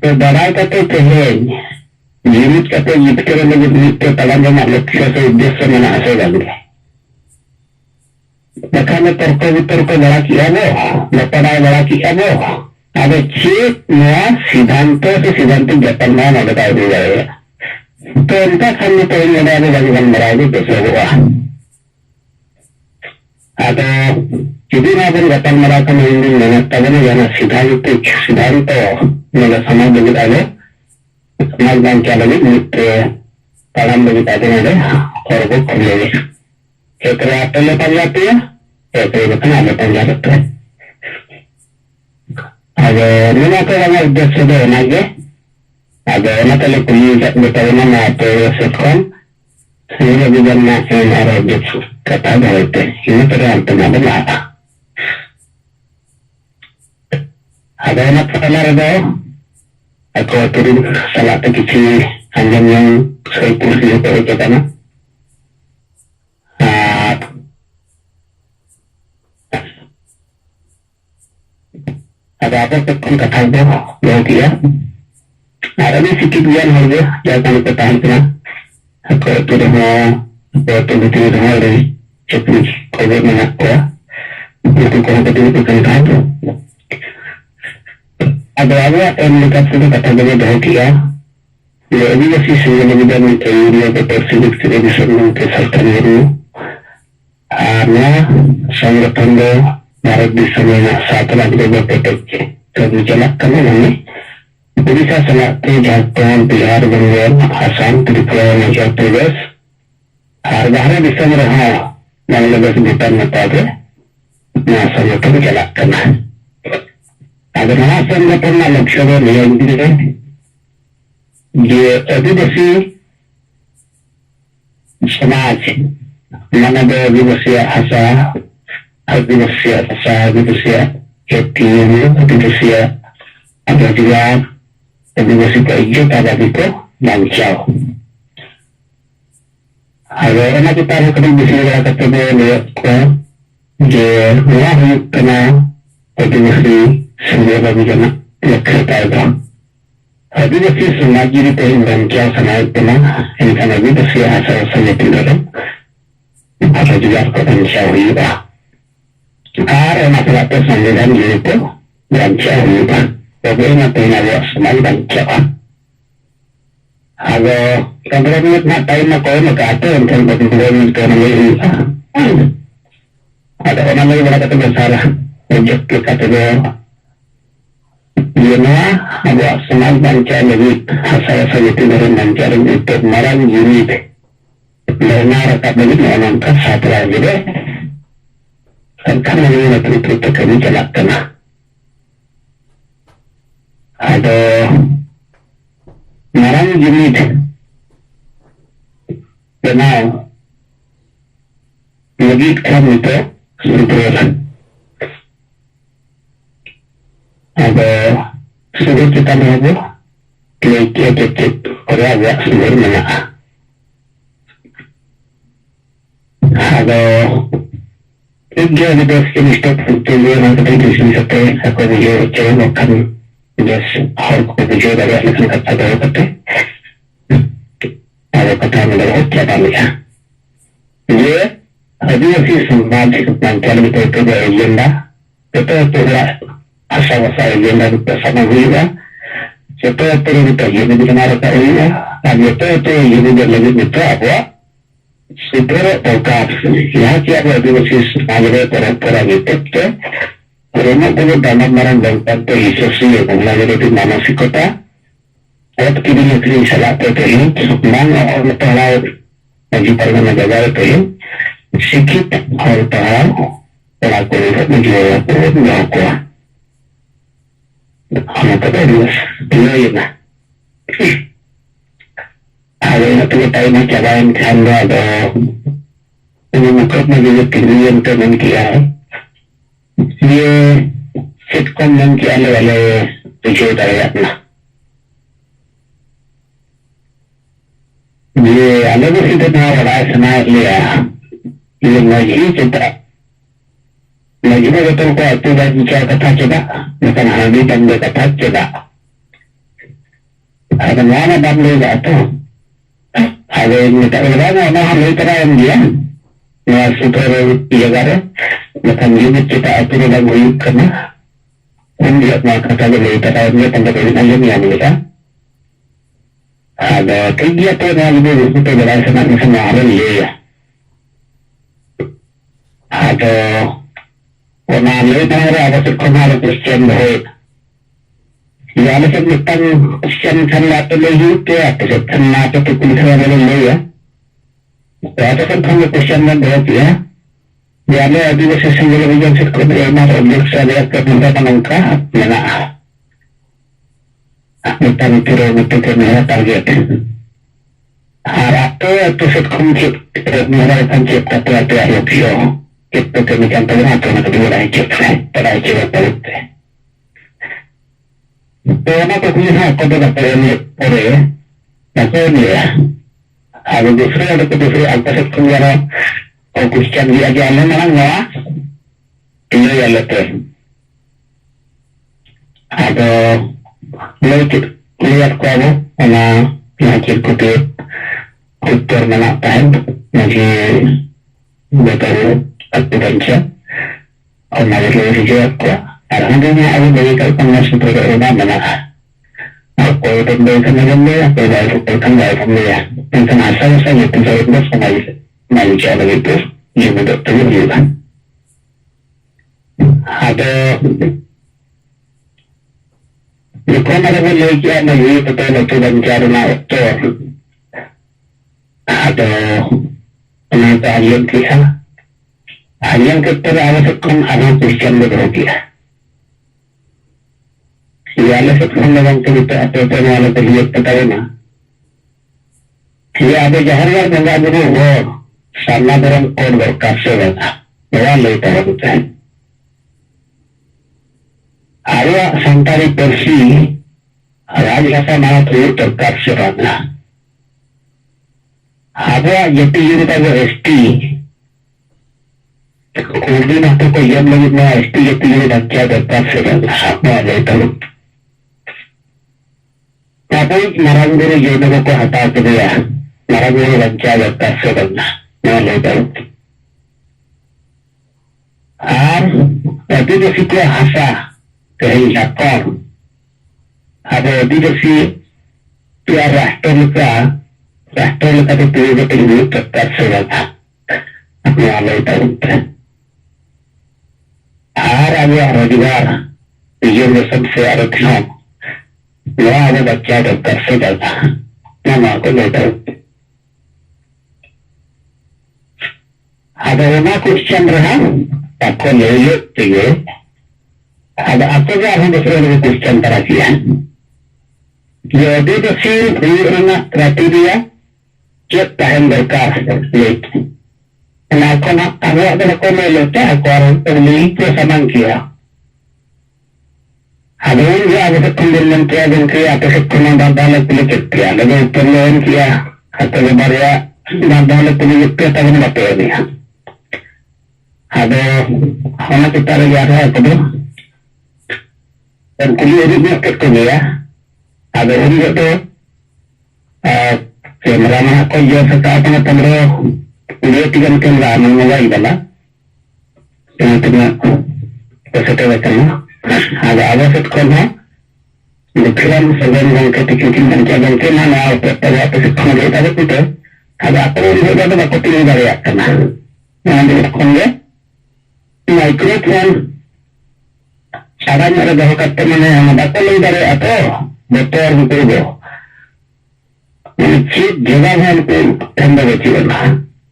Speaker 2: Berbarai kata kehen, jimit kata jimit kira lagi ketalan dengan leksa biasa mana asal lagi. Makanya terkopi lelaki aja, lepas lelaki aja. Ada cip, sidanto Japan mana ada tahu juga ya. Tentang kami tahu ada bagaimana merayu bersebuah. Ada jadi nabi Japan mereka mengingin dengan tahu yang sidanto mana sama begitu aja. Sama bangsa lagi itu dalam begitu aja ada korban kembali. Setelah apa lepas ya? Setelah itu ada penjara. Ada mana kalau ada sudah naga. Ada mata lekuli betul nama atau setkom sehingga juga yang ada kata itu ini tergantung ada anak ada aku turun salah kecil anjing yang saya kursi itu kita ada apa setkom kata itu yang dia ada ni sikit yang harga jangan pertahankan aku itu dah betul dari cepat COVID nak itu kalau betul kan ada yang dekat sini kata dia dah dia ini masih sudah lebih dari betul sedikit sebelum kesalkan itu karena sangat tanda barat di sana saat lagi betul kebijakan ini Odisha Selatan, Jharkhand, Bihar, Bengal, Assam, Tripura, Himachal Pradesh, Harga bisa mereka yang lebih sebutan metode, masa itu dijalankan. Agar masa itu pernah leksyur yang dia edukasi समाज mana edukasi asa, edukasi खेती, edukasi ada juga edukasi kehidupan ada itu bancau. Ada orang kita harus edukasi kita ketemu lihat dia wahyu kena edukasi semua bagi jana leksa itu. Edukasi semua jadi penting bancau sana itu ini kan edukasi asal itu dalam ada juga bancau juga. Ada masyarakat sambilan itu bancau juga. Bagaimana pengawas semua bancau. Ada kadang-kadang nak tahu nak kau nak kata tentang bagaimana ekonomi ada orang lagi berkata bersalah projek kata dia ada semua bancau lagi asal itu dari bancau itu marang unit lenar tak begitu orang kan satu lagi deh kan ini itu kami jalankan ada marang unit kenal lagi kami itu sebenarnya ada sudah kita lihat kita orang agak sebenarnya ada dia ada semester tujuh nanti di sini sampai aku video cewek makan des hal ko video dari anak kata ada kata mendapat siapa ya dia
Speaker 3: आदिवासी समाज बांचाल betul agenda betul asa-asa agenda bersama juga betul kita jadi benar kaya dan betul jadi lagi betul apa super tokat ya tiap आदिवासी समाज में परंपरा betul karena kalau dalam marang dan tanpa sosial mengalami di manusikota at kini negeri salah betul mana orang tahu bagi para negara betul sikit और पहाड़ पढ़ाको menjual aku hanya terus dia na ada yang tahu macam lain kanda ada ini mukat menjadi pilihan teman kia ये sitcom yang kia le tujuh dayat na ये अलग से तो बड़ा सुना लिया ये मजबूरी चिंता मजबूरी तो को अति बाजी क्या कथा चला लेकिन हमें बंदे कथा चला अगर माना बंदे जाता अगर निकल रहा ना हम नहीं तरह हम दिया ना सुपर ये करे लेकिन ये भी चिंता अति बाजी हुई करना हम भी अपना कथा के नहीं तरह हमने बंदे को नहीं नहीं आने ada kegiatan yang lebih itu berdasarkan semua ya ada orang lain ada sekolah Kristen baik ya ada sebutan Kristen sana tu lagi tu ada sana tu kuliah lagi ya ada kan kamu Kristen yang baik ya ya ada di sesi yang sekolah yang masuk saya ke tempat angka mana bukan betul kena target. Harap tu sekumcip mulai pancip tapi ada yang bio. Itu kemikian pengatur nak dimulai cepat pada cepat betul. Karena kemudian aku dapat oleh maksudnya ada diferensi antara sekumpulan Kristen di ajaran mana ini yang lepas ada lihat kamu mana nakir kutip kutur mana tahan lagi betul aku baca orang lagi juga aku arahnya aku dari kalau kamu seperti orang mana aku benda sama aku baru berkembang kamu ya tentang asal saya tinggal di sana malaysia begitu juga betul juga ada Bukan ada lagi yang lagi betul-betul mencari aktor atau penata yang kita yang kita awaskan anak Kristen berdoa. Ia awaskan dalam cerita atau penala terlihat pertama. Ia ada jaharan dengan beruang sama dalam kod berkasih melalui taruhan. Ada santari Persi Rajasa mana tu terkasirana. Ada yaitu kita ST. Kemudian aku ko yang lagi na ST yaitu kita terkasirana. Apa itu? Tapi marang dulu jodoh ko hata dia. Marang dulu baca terkasirana. Apa itu? Tapi itu sikap hasa. Kehidupan ada leadership ya raष्ट्र का तो पूरे परिवार तक सेवा था अपने आले तक आगे रोजगार ये सबसे आरक्षण वहाँ आगे बच्चा तक सेवा था मामा को लेकर ada rumah Kristen rहा aku lihat juga ada apa yang harus dilakukan Kristen terakhir. Jadi bersih beriana kriteria kita yang berkas lihat. Kenapa nak awak berlaku melota aku orang terlihat bersama kia. Ada yang ada kemudian tiada kia atau sekolah bandar pelik kia. Ada perluan kia atau lebaria bandar pelik kia tak ada apa ni. Ada orang kita lihat apa tu. Dan kuliah di market kuliah ada orang itu merana aku jual sekarang tengah
Speaker 2: dia 3 kamera menguai bala yang tengah peserta wacana ada awasat kolha dikhiran sebagai yang ketikin dan jalan kena na pada peserta mereka itu ada apa yang ada pada kopi dari akana yang dikonge microphone caranya ada bahwa teman yang dapat dari atau betul betul chip jawab pun tanda kecil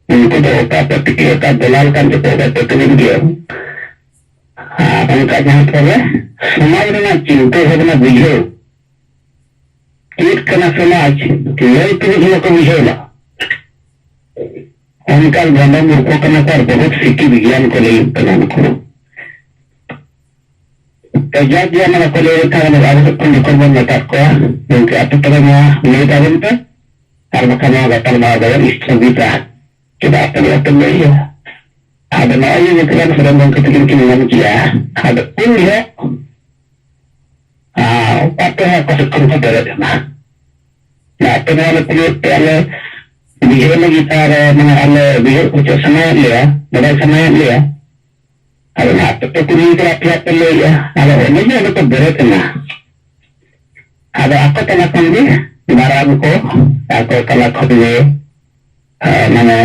Speaker 2: उनको तो होता प्रतिक्रिया का दलाल का जो प्रतिनिधि दिया उनका जहाँ पर है समाज में चिंता है ना बुझे एक कना समाज यही तो को बुझे ना उनका गंदा मूर्खों का नकार बहुत सिक्की विज्ञान को ले कलाम को तो जब ये हमारा को ले रखा है ना आज तक निकल बन जाता को उनके आप तरह में नहीं डालें तो हर मकान में गटल मार गया इस सुविधा kita akan lihat ya ada lagi yang kita sedang ketinggian kia ada pun ya apa yang aku sekarang dari mana nah pengen lihat ada video lagi ada mana ada video kucing sama ya ada sama ya ada apa tuh kuning lihat ya ada ini ada tuh berat nah ada apa tenaga ini barang ko aku kalau kau mana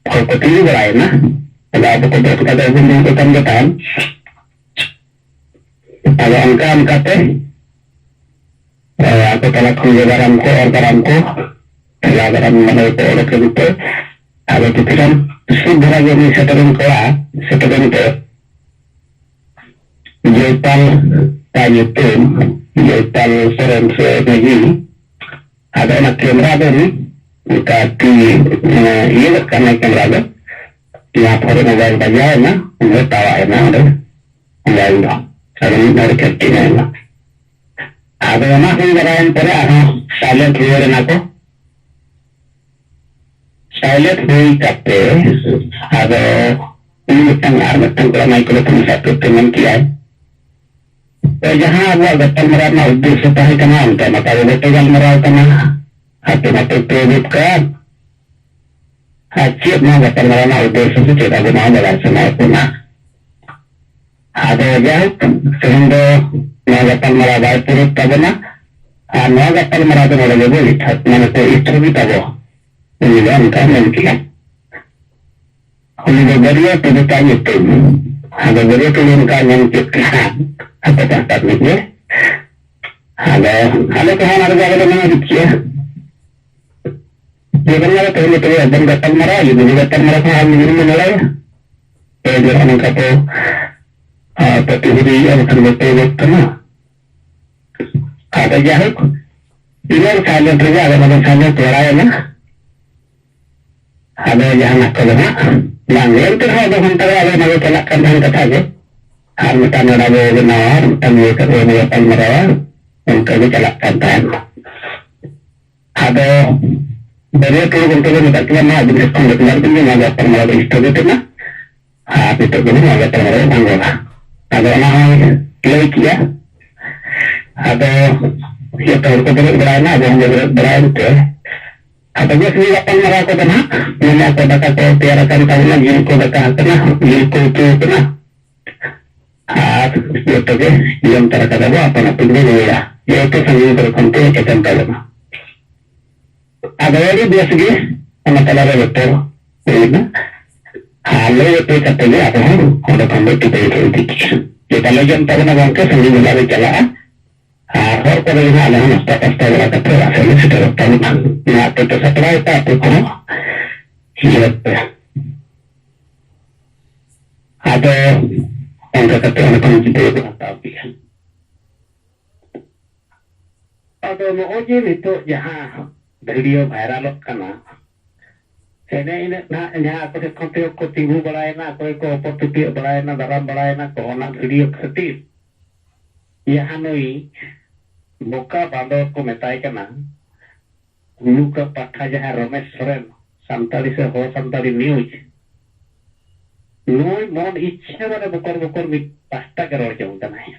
Speaker 2: kalau ketemu berai na ada apa kita ada gunung ketamatan ada angka teh aku kalau kerja barangku barang mana itu orang kerja ada pikiran sudah jadi seteran itu jual tayutum jual forense lagi ada anak kamera dari tapi iya karena kamera ada yang pada mobile baja na udah tawa na ada mobile dah sekarang dari kerjanya na ada anak yang berani pada silent viewer na ko silent view kape ada ini tentang kalau microphone satu teman kiai जहाँ वो गत्तल मराना उद्देश्य है कना अंत मत गल मरा कना हाथी मत प्रेरित कर अच्छी अपना गत्तल मराना उद्देश्य से चेता गुना बड़ा समय पुना आधे जाए सेहंदो नौ गत्तल मरा बाय पुरुष तबना नौ गत्तल मरा तो बड़े जगह लिखा मैंने तो इस तरह भी तबो ये उनका मन किया उन्हें बरिया तो बताइए तुम ada beri kelingkar yang kita apa tempat ini ada Tuhan ada jaga dengan dia benar betul ada datang marah ini datang marah hal ini mulai jangan kata tapi ini yang betul kena ada jahit ini kalian kerja ada macam kalian tuara na ada yang nak kena yang lain terhadap antara ada yang melakukan dengan kata aja harus tanya ada benar tanya kerana yang merawat untuk dijalankan tan ada dari itu untuk kita kena jenis konflik ini ada permainan istri itu na itu ini ada permainan anggota ada orang lagi ya ada ya tahu kita berana ada yang berana ada juga sih apa mereka kena ini aku dapat tiarakan tahunan jilko dapat kena jilko itu kena itu ke yang terkata apa nak pilih ya itu sambil berkonten kita tahu ada lagi biasa sih sama kalau betul ini halo itu katanya apa ada kambing kita itu kita lagi yang tahu nak ke sambil berlari jalan और कोई ना ना नस्ता pasta वाला कपड़े वाले में सिर्फ रखता हूँ ना तो सप्लाई था तो करो ये पे ada उनका कपड़े वाले कौन सी देव बनाता भी है ada मोजी itu यहाँ वीडियो वायरल करना ini ना यहाँ कोई कंटेंट को टीवी बढ़ाए ना कोई को ऑपरचुनिटी बढ़ाए ना दराम बढ़ाए ना को ना वीडियो खरीद यहाँ नहीं बोका बांधो को मेताई करना गुरु का पाठा जहाँ रमेश सोरेन संताली से हो संताली न्यूज नोई मन इच्छा वाले बुकर में पास्ता करोड़ जाऊँ करना है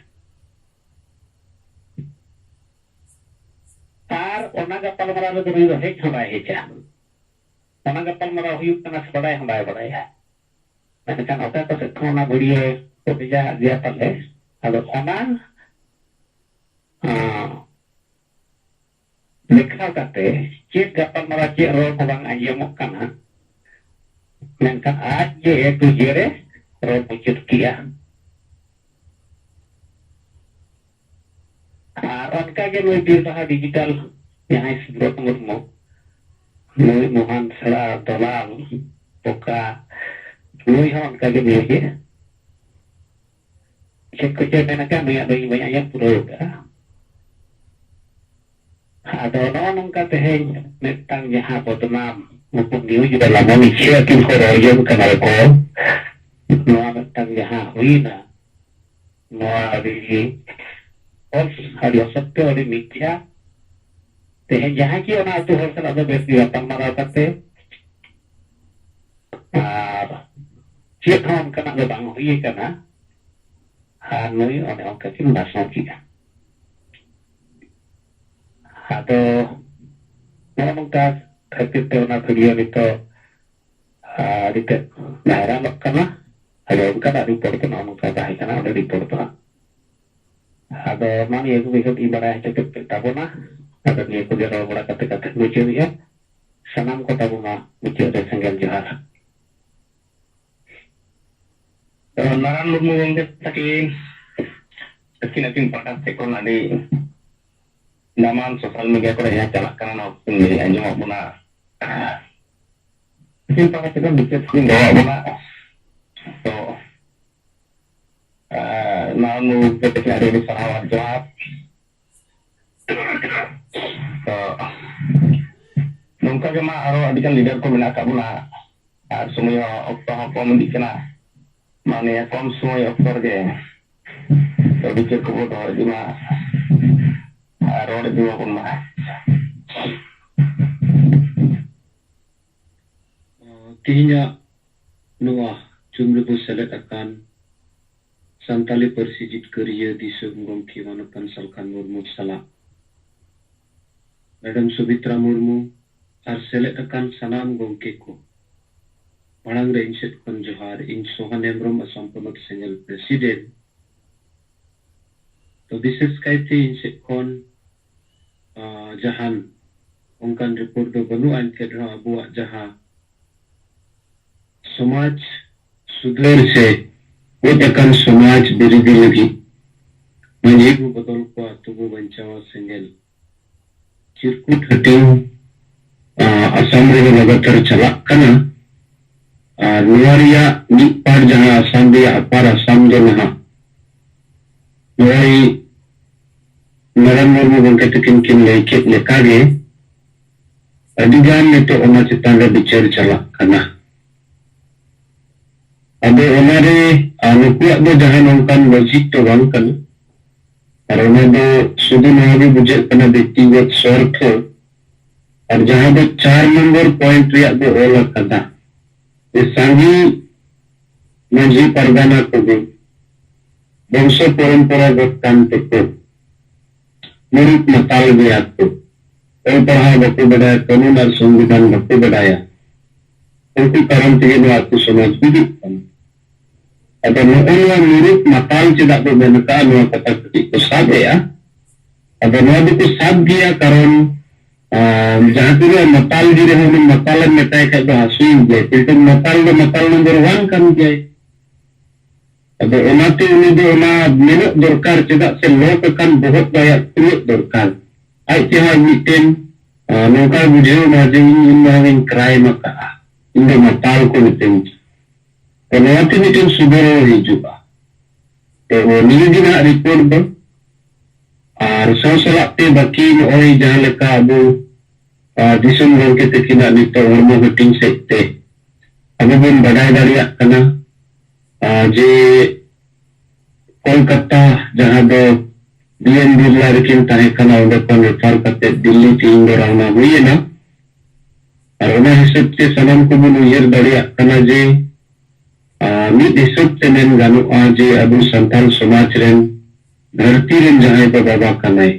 Speaker 2: तार ओना का पलमरा में तो नहीं रहे छोड़ा है क्या
Speaker 5: ᱚᱱᱟ ᱜᱟᱯᱟᱞᱢᱟᱨᱟᱣ ᱦᱩᱭᱩᱜ ᱠᱟᱱᱟ ᱥᱮ ᱵᱟᱰᱟᱭ ᱦᱚᱸ ᱵᱟᱭ ᱵᱟᱰᱟᱭᱟ ᱢᱮᱱᱠᱷᱟन ᱚᱠᱟ ᱠᱚ ᱥᱮᱫ ᱠᱷᱚᱱ ᱚᱱᱟ ᱵᱷᱤᱰᱤᱭᱳ ᱠᱚ ᱵᱷᱮᱡᱟ ᱜᱮᱭᱟ ᱯᱟᱞᱮ ᱟᱫᱚ ᱚᱱᱟ ᱞᱮᱠᱷᱟ ᱠᱟᱛᱮ ᱪᱮᱫ ᱜᱟᱯᱟᱞᱢᱟᱨᱟᱣ ᱪᱮᱫ ᱨᱚᱲ ᱠᱚ ᱵᱟᱝ ᱟᱸᱡᱚᱢᱚᱜ ᱠᱟᱱᱟ ᱢᱮᱱᱠᱷᱟन ᱟᱡ ᱜᱮ ᱴᱩᱡᱮᱨᱮ ᱨᱚᱲ ᱢᱩᱪᱟᱹᱫ ᱠᱮᱜᱼᱟ ᱟᱨ ᱚᱱᱠᱟᱜᱮ ᱱᱩᱭ ᱵᱤᱨᱵᱟᱦᱟ ᱰᱤᱡᱤᱴᱟᱞ ᱡᱟᱦᱟᱸᱭ ᱥᱩᱵᱨᱚᱛ ᱢᱩᱨᱢᱩ ᱱᱩᱭ ᱢᱚᱦᱟᱱ ᱥᱮᱬᱟ ᱫᱚᱞᱟᱞ ᱚᱠᱟ ᱱᱩᱭ ᱦᱚᱸ ᱚᱱᱠᱟᱜᱮ ᱱᱩᱭᱜᱮ ᱪᱮᱫ ᱠᱚ ᱪᱮᱫ ᱢᱮᱱ ᱟᱠᱟᱫ ᱱᱩᱭᱟᱜ ᱫᱚ ᱤᱧ ᱵᱟᱹᱧ ᱟᱸᱡᱚᱢ ᱯᱩᱨᱟᱹᱣ ᱠᱟᱜᱼᱟ ᱟᱫᱚ ᱱᱚᱜᱼᱚ ᱱᱚᱝᱠᱟ ᱛᱮᱦᱮᱧ ᱢᱤᱫᱴᱟᱝ ᱡᱟᱦᱟᱸ ᱵᱚᱫᱱᱟᱢ ᱱᱩᱠᱩ ᱱᱤᱭᱩᱡ ᱵᱟᱞᱟ ᱢᱚᱱᱤᱥᱤᱭᱟᱹ ᱟᱹᱠᱤᱱ ᱠᱚ ᱨᱚᱲ ᱡᱚᱝ ᱠᱟᱱᱟ ᱠᱚ ᱱᱚᱣᱟ ᱢᱤᱫᱴᱟᱝ ᱡᱟᱦᱟᱸ ᱦᱩᱭᱱᱟ ᱱᱚᱣᱟ ᱟᱹᱰᱤ ᱚᱥᱚᱛᱛᱚ ᱟᱹᱰᱤ ᱢᱤথ্যᱟ ᱛᱮᱦᱮᱧ ᱡᱟᱦᱟᱸᱭ ᱠᱤ ᱚᱱᱟ ᱟᱹᱛᱩ ᱦᱚᱲ ᱥᱟᱞᱟᱜ ᱫᱚ ᱵᱮᱥ ᱜᱮ ᱜᱟᱯᱟᱞᱢᱟᱨᱟᱣ ᱠᱟᱛᱮ ᱟᱨ ᱪᱮᱫ ᱦᱚᱸ ᱚᱱᱠᱟᱱᱟᱜ ᱫᱚ ᱵᱟᱝ ᱦᱩᱭ ᱟᱠᱟᱱᱟ ᱟᱨ ᱱᱩᱭ ᱚᱱᱮ ᱚᱱᱠᱟ ᱠᱤᱱ ᱵᱟᱥᱚᱜ ᱠᱮᱜᱼᱟ ᱟᱫᱚ ᱱᱚᱜᱼᱚ ᱱᱚᱝᱠᱟ ᱠᱷᱟᱹᱛᱤᱨ ᱛᱮ ᱚᱱᱟ ᱵᱷᱤᱰᱤᱭᱳ ᱱᱤᱛᱚᱜ ᱟᱹᱰᱤ ᱛᱮᱫ ᱵᱷᱟᱭᱨᱟᱞᱚᱜ ᱠᱟᱱᱟ ᱟᱫᱚ ᱚᱱᱠᱟᱱᱟᱜ ᱨᱤᱯᱳᱨᱴ ᱫᱚ ᱱᱚᱜᱼᱚ ᱱᱚᱝᱠᱟ ᱛᱟᱦᱮᱸ ᱠᱟᱱᱟ ᱚᱸᱰᱮ ᱨᱤᱯᱳᱨᱴ ᱫᱚ ᱦᱟᱸᱜ ᱟᱫᱚ ᱱᱚᱣᱟ ᱱᱤᱭᱟᱹ ᱠᱚᱜᱮ ᱠᱟᱹᱴᱤᱡ ᱵᱟᱲᱟᱭ ᱦᱚᱪᱚ ᱠᱮᱫ ᱛᱟᱵᱚᱱᱟ ᱟᱫᱚ ᱱᱤᱭᱟᱹ ᱠᱚᱜᱮ ᱨᱚᱲ ᱵᱟᱲᱟ ᱠᱟᱛᱮ ᱢᱩᱪᱟᱹᱫᱮᱜᱼᱟ ᱥᱟᱱᱟᱢ ᱠᱚ ᱛᱟᱵᱚᱱᱟ ᱢᱩᱪᱟᱹᱫ ᱨᱮ ᱥᱮᱸᱜᱮᱞ ᱡᱚᱦᱟᱨ
Speaker 3: Naran Murmu gongke akin pakat sed kᱷᱚᱱ ᱟᱹᱰᱤ ᱫᱟᱢᱟᱱ ᱥᱳᱥᱟᱞ ᱢᱤᱰᱤᱭᱟ ᱠᱚᱨᱮ ᱡᱟᱦᱟᱸ ᱪᱟᱞᱟᱜ ᱠᱟᱱᱟ ᱱᱚᱣᱟ ᱠᱚ ᱞᱟᱹᱭ ᱟᱸᱡᱚᱢᱟᱜ ᱵᱚᱱᱟ akin pakat sed ᱠᱷᱚᱱ ᱵᱤᱪᱟᱹᱨ ᱠᱤᱱ ᱫᱚᱦᱚᱣᱟᱜ ᱵᱚᱱᱟ ᱛᱚ Naran Murmu ᱜᱚᱢᱠᱮ ᱟᱹᱰᱤ ᱥᱟᱨᱦᱟᱣ ᱟᱨ ᱡᱚᱦᱟᱨ ᱛᱚ ᱱᱚᱝᱠᱟ ᱜᱮ ᱢᱟ ᱟᱨᱚ ᱟᱹᱰᱤᱜᱟᱱ ᱞᱤᱰᱟᱨ ᱠᱚ ᱢᱮᱱᱟᱜ ᱟᱠᱟᱫ ᱵᱚᱱᱟ ᱟᱨ ᱥᱚᱢᱚᱭ ᱦᱚᱸ ᱚᱠᱛᱚ ᱦᱚᱸ ᱠᱚᱢ ᱤᱫᱤᱜ ᱠᱟᱱᱟ ᱢᱟᱱᱮ ᱠᱚᱢ ᱥᱚᱢᱚᱭ ᱚᱠᱛᱚ ᱨᱮᱜᱮ ᱵᱤᱪᱟᱹᱨ ᱠᱚᱵᱚ ᱫᱚᱦᱚ ᱤᱫᱤ ᱢᱟ ᱟᱨ ᱨᱚᱲ ᱤᱫᱤ ᱢᱟᱵᱚᱱ ᱢᱟ
Speaker 6: ᱛᱤᱦᱤᱧᱟᱜ ᱱᱚᱣᱟ ᱪᱩᱢ ᱨᱮᱵᱚ ᱥᱮᱞᱮᱫ ᱟᱠᱟᱱ ᱥᱟᱱᱛᱟᱞᱤ ᱯᱟᱹᱨᱥᱤ ᱡᱤᱛᱠᱟᱹᱨᱤᱭᱟᱹ ᱫᱤᱥᱚᱢ ᱜᱚᱢᱠᱮ ᱢᱟᱱᱚᱛᱟᱱ ᱥᱟᱞᱠᱷᱟᱱ ᱢᱩᱨᱢᱩ ᱥᱟᱞᱟᱜ ᱢᱮᱰᱟᱢ ᱥᱩᱵᱤᱛᱨᱟ ᱢᱩᱨᱢᱩ ᱟᱨ ᱥᱮᱞᱮᱫ ᱟᱠᱟᱱ ᱥᱟᱱᱟᱢ ᱜᱚᱢᱠᱮ ᱠᱚ ᱢᱟᱲᱟᱝ ᱨᱮ ᱤᱧ ᱥᱮᱫ ᱠᱷᱚᱱ ᱡᱚᱦᱟᱨ ᱤᱧ ᱥᱳᱦᱟᱱ ᱦᱮᱢᱵᱨᱚᱢ ᱟᱥᱟᱢ ᱯᱚᱱᱚᱛ ᱥᱮᱸᱜᱮᱞ ᱯᱨᱮᱥᱤᱰᱮন্ট तो विशेष कायते इन सेद खन जहान onkan report do banu an kedra abuak jaha समाज सुधार से वोटकन समाज बिरदी लगी मंजेबु बदल को तुबु बंचावा सेंगेल चिरकुट हटिंग असम रे लगातार चलाक कना नुवारिया मिद पार जहां असम रे अपार असम दो नहा नुवारी नारायण मुर्मू गंके तकिन किन लैकेट लेकागे अदिगान नेतो ओना चितान रे बिचार चलाक कना अबे ओनारे नुकुआक दो जहां नौकान लॉजिक तो बांग कना और ओना दो सुदु नहागे बुझेक कना व्यक्तिगत स्वार्थ और जहां दो 4 नंबर पॉइंट रिया दो ओल कदा ये सांगी मंजी परगाना को वंश परंपरागत कांते को मुरुक मताल गया को और पढ़ा बको बढ़ाया कानून और संविधान बको बढ़ाया उनकी कारण से ये आपको समझ भी दिखता अगर नोआ मुरुक मताल चेदाक दो बेनका नोआ कथा कटी को साब गया अगर नोआ दो को साब गया कारण जहां तीर मताल जी रहे हैं मताल मेटाई का दो हसुई गए फिर मताल नंबर 1 kan गए अब ओनाते उनी दो ओना मेनक दरकार चेदाक से लोक kan बहुत दया तुलुक दरकार आई तेहा मिटेन नौका बुझेव ना जे इन क्राइम का इन मताल को मिटेन तो नोआते मिटेन सुबेरो हिजुआ तो नियदिना रिपोर्ट दो और सोसलाते बाकी ओई जहां लेका अबो दिसम गंके तकिना नितो हरमो हटिंग सेते अबो बन बडाय दाड़िया कना जे कोलकाता जहां दो बीएन बिरला रेकिन ताहे कना ओंडे कोन रेफर करते दिल्ली तीन दो रावना हुई ना और ओना हिसाब से सनम को बन उयर दाड़िया कना जे मिद हिसाब से नेन गानो जे अबो संताल समाज रेन धरती रेन जहां पे बाबा कनाय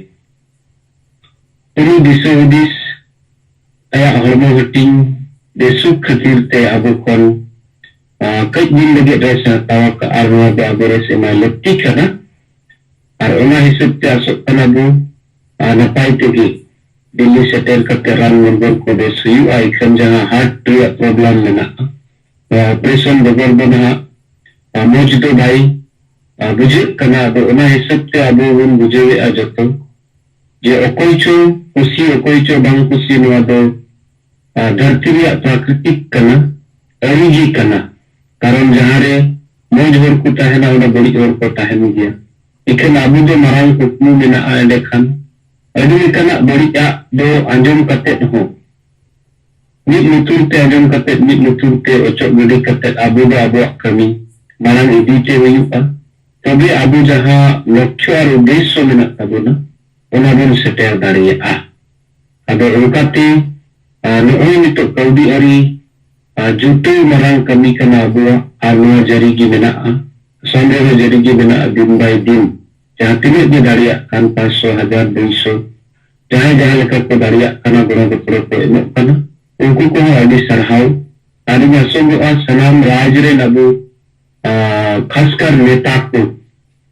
Speaker 6: पुरु दिसो हुदिस आया Harmu हटिंग desuk khatir te abu kon kaj din lagi rasa tawa ka arwa be abu rasa ma lekti kana ar ona hisab te asok kana bu napai tegi Delhi setel kate ran murbur ko de suyu ai kan jaha heart problem mena operation begor bana moj do bhai bujhe kana ado ona hisab te abu bun bujhe a joto je okoi cho bang kusi noa do धरती रिया प्राकृतिक कना अरिजी कना कारण जहां रे मौज हर को ताहेना ओना बड़ी हर को ताहेन गया इखन आबु दो मारांग कुकमु मेना आंडे खान अदि कना बड़ी आ दो अंजम कते हो मिद लुतुर ते अंजम कते मिद लुतुर ते ओचो गडी कते आबु दो आबु कमी मारांग इदी ते हुयुआ तबे आबु जहां लक्ष्य और उद्देश्य मेना ताबुना ओना बन सेटेर दाड़िया आदो उनकाते नोई नितो कौदी अरी जुटो marang kami kana abua arwa jarigi mena sondre jarigi mena din by din jahan tinak dia daria kan 500 200 jahan leka ko daria kana guna gopro ko enok kana unku ko adi sarhau adi masong sanam rajre nabu khaskar neta ko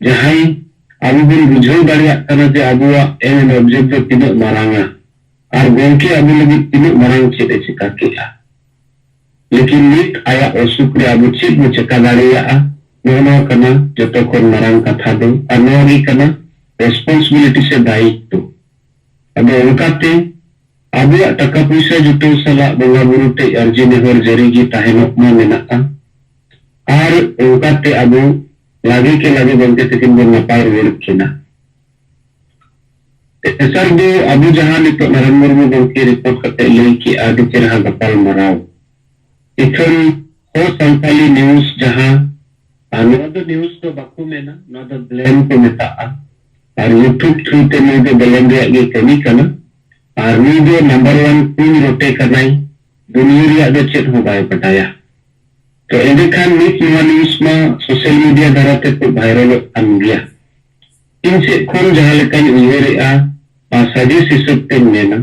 Speaker 6: jahan abu bin bujhau daria kana je abua en object tinak maranga और गोंके अभी लगी तीनों मरांग चेते चिका किया लेकिन नित आया ओसुक्रे अबु चित मु चिका दाड़िया नोनो कना जतो कोन मरांग कथा दो अनोरी कना रेस्पॉन्सिबिलिटी से दायित्व अब उनकाते अबु टका पैसा जुटो सला बंगा बुरुते अर्जी नेहर जरीगी ताहेनोक मा मेनाका और उनकाते अबु लागे के लागे बनते तकिन बन नपार वेल किना सर दो अबु जहां नितो नरेंद्र मुर्मू गोंके रिपोर्ट करते ले कि आदि चेहरा गपाल मराव इखन हो संताली न्यूज जहां नोदो न्यूज तो बाकू में ना नोदो ब्लेम को मेता और यूट्यूब थ्रू ते नोदो ब्लेम रे आगे कमी करना और वीडियो नंबर 1 कुन रोटे करनाई दुनिया रे आगे चेत हो बाय बताया तो एदे खान नित न्यूज में सोशल मीडिया द्वारा ते को वायरल अन गया इनसे कौन जहां लेकर उयरे साजे सिसुते मेना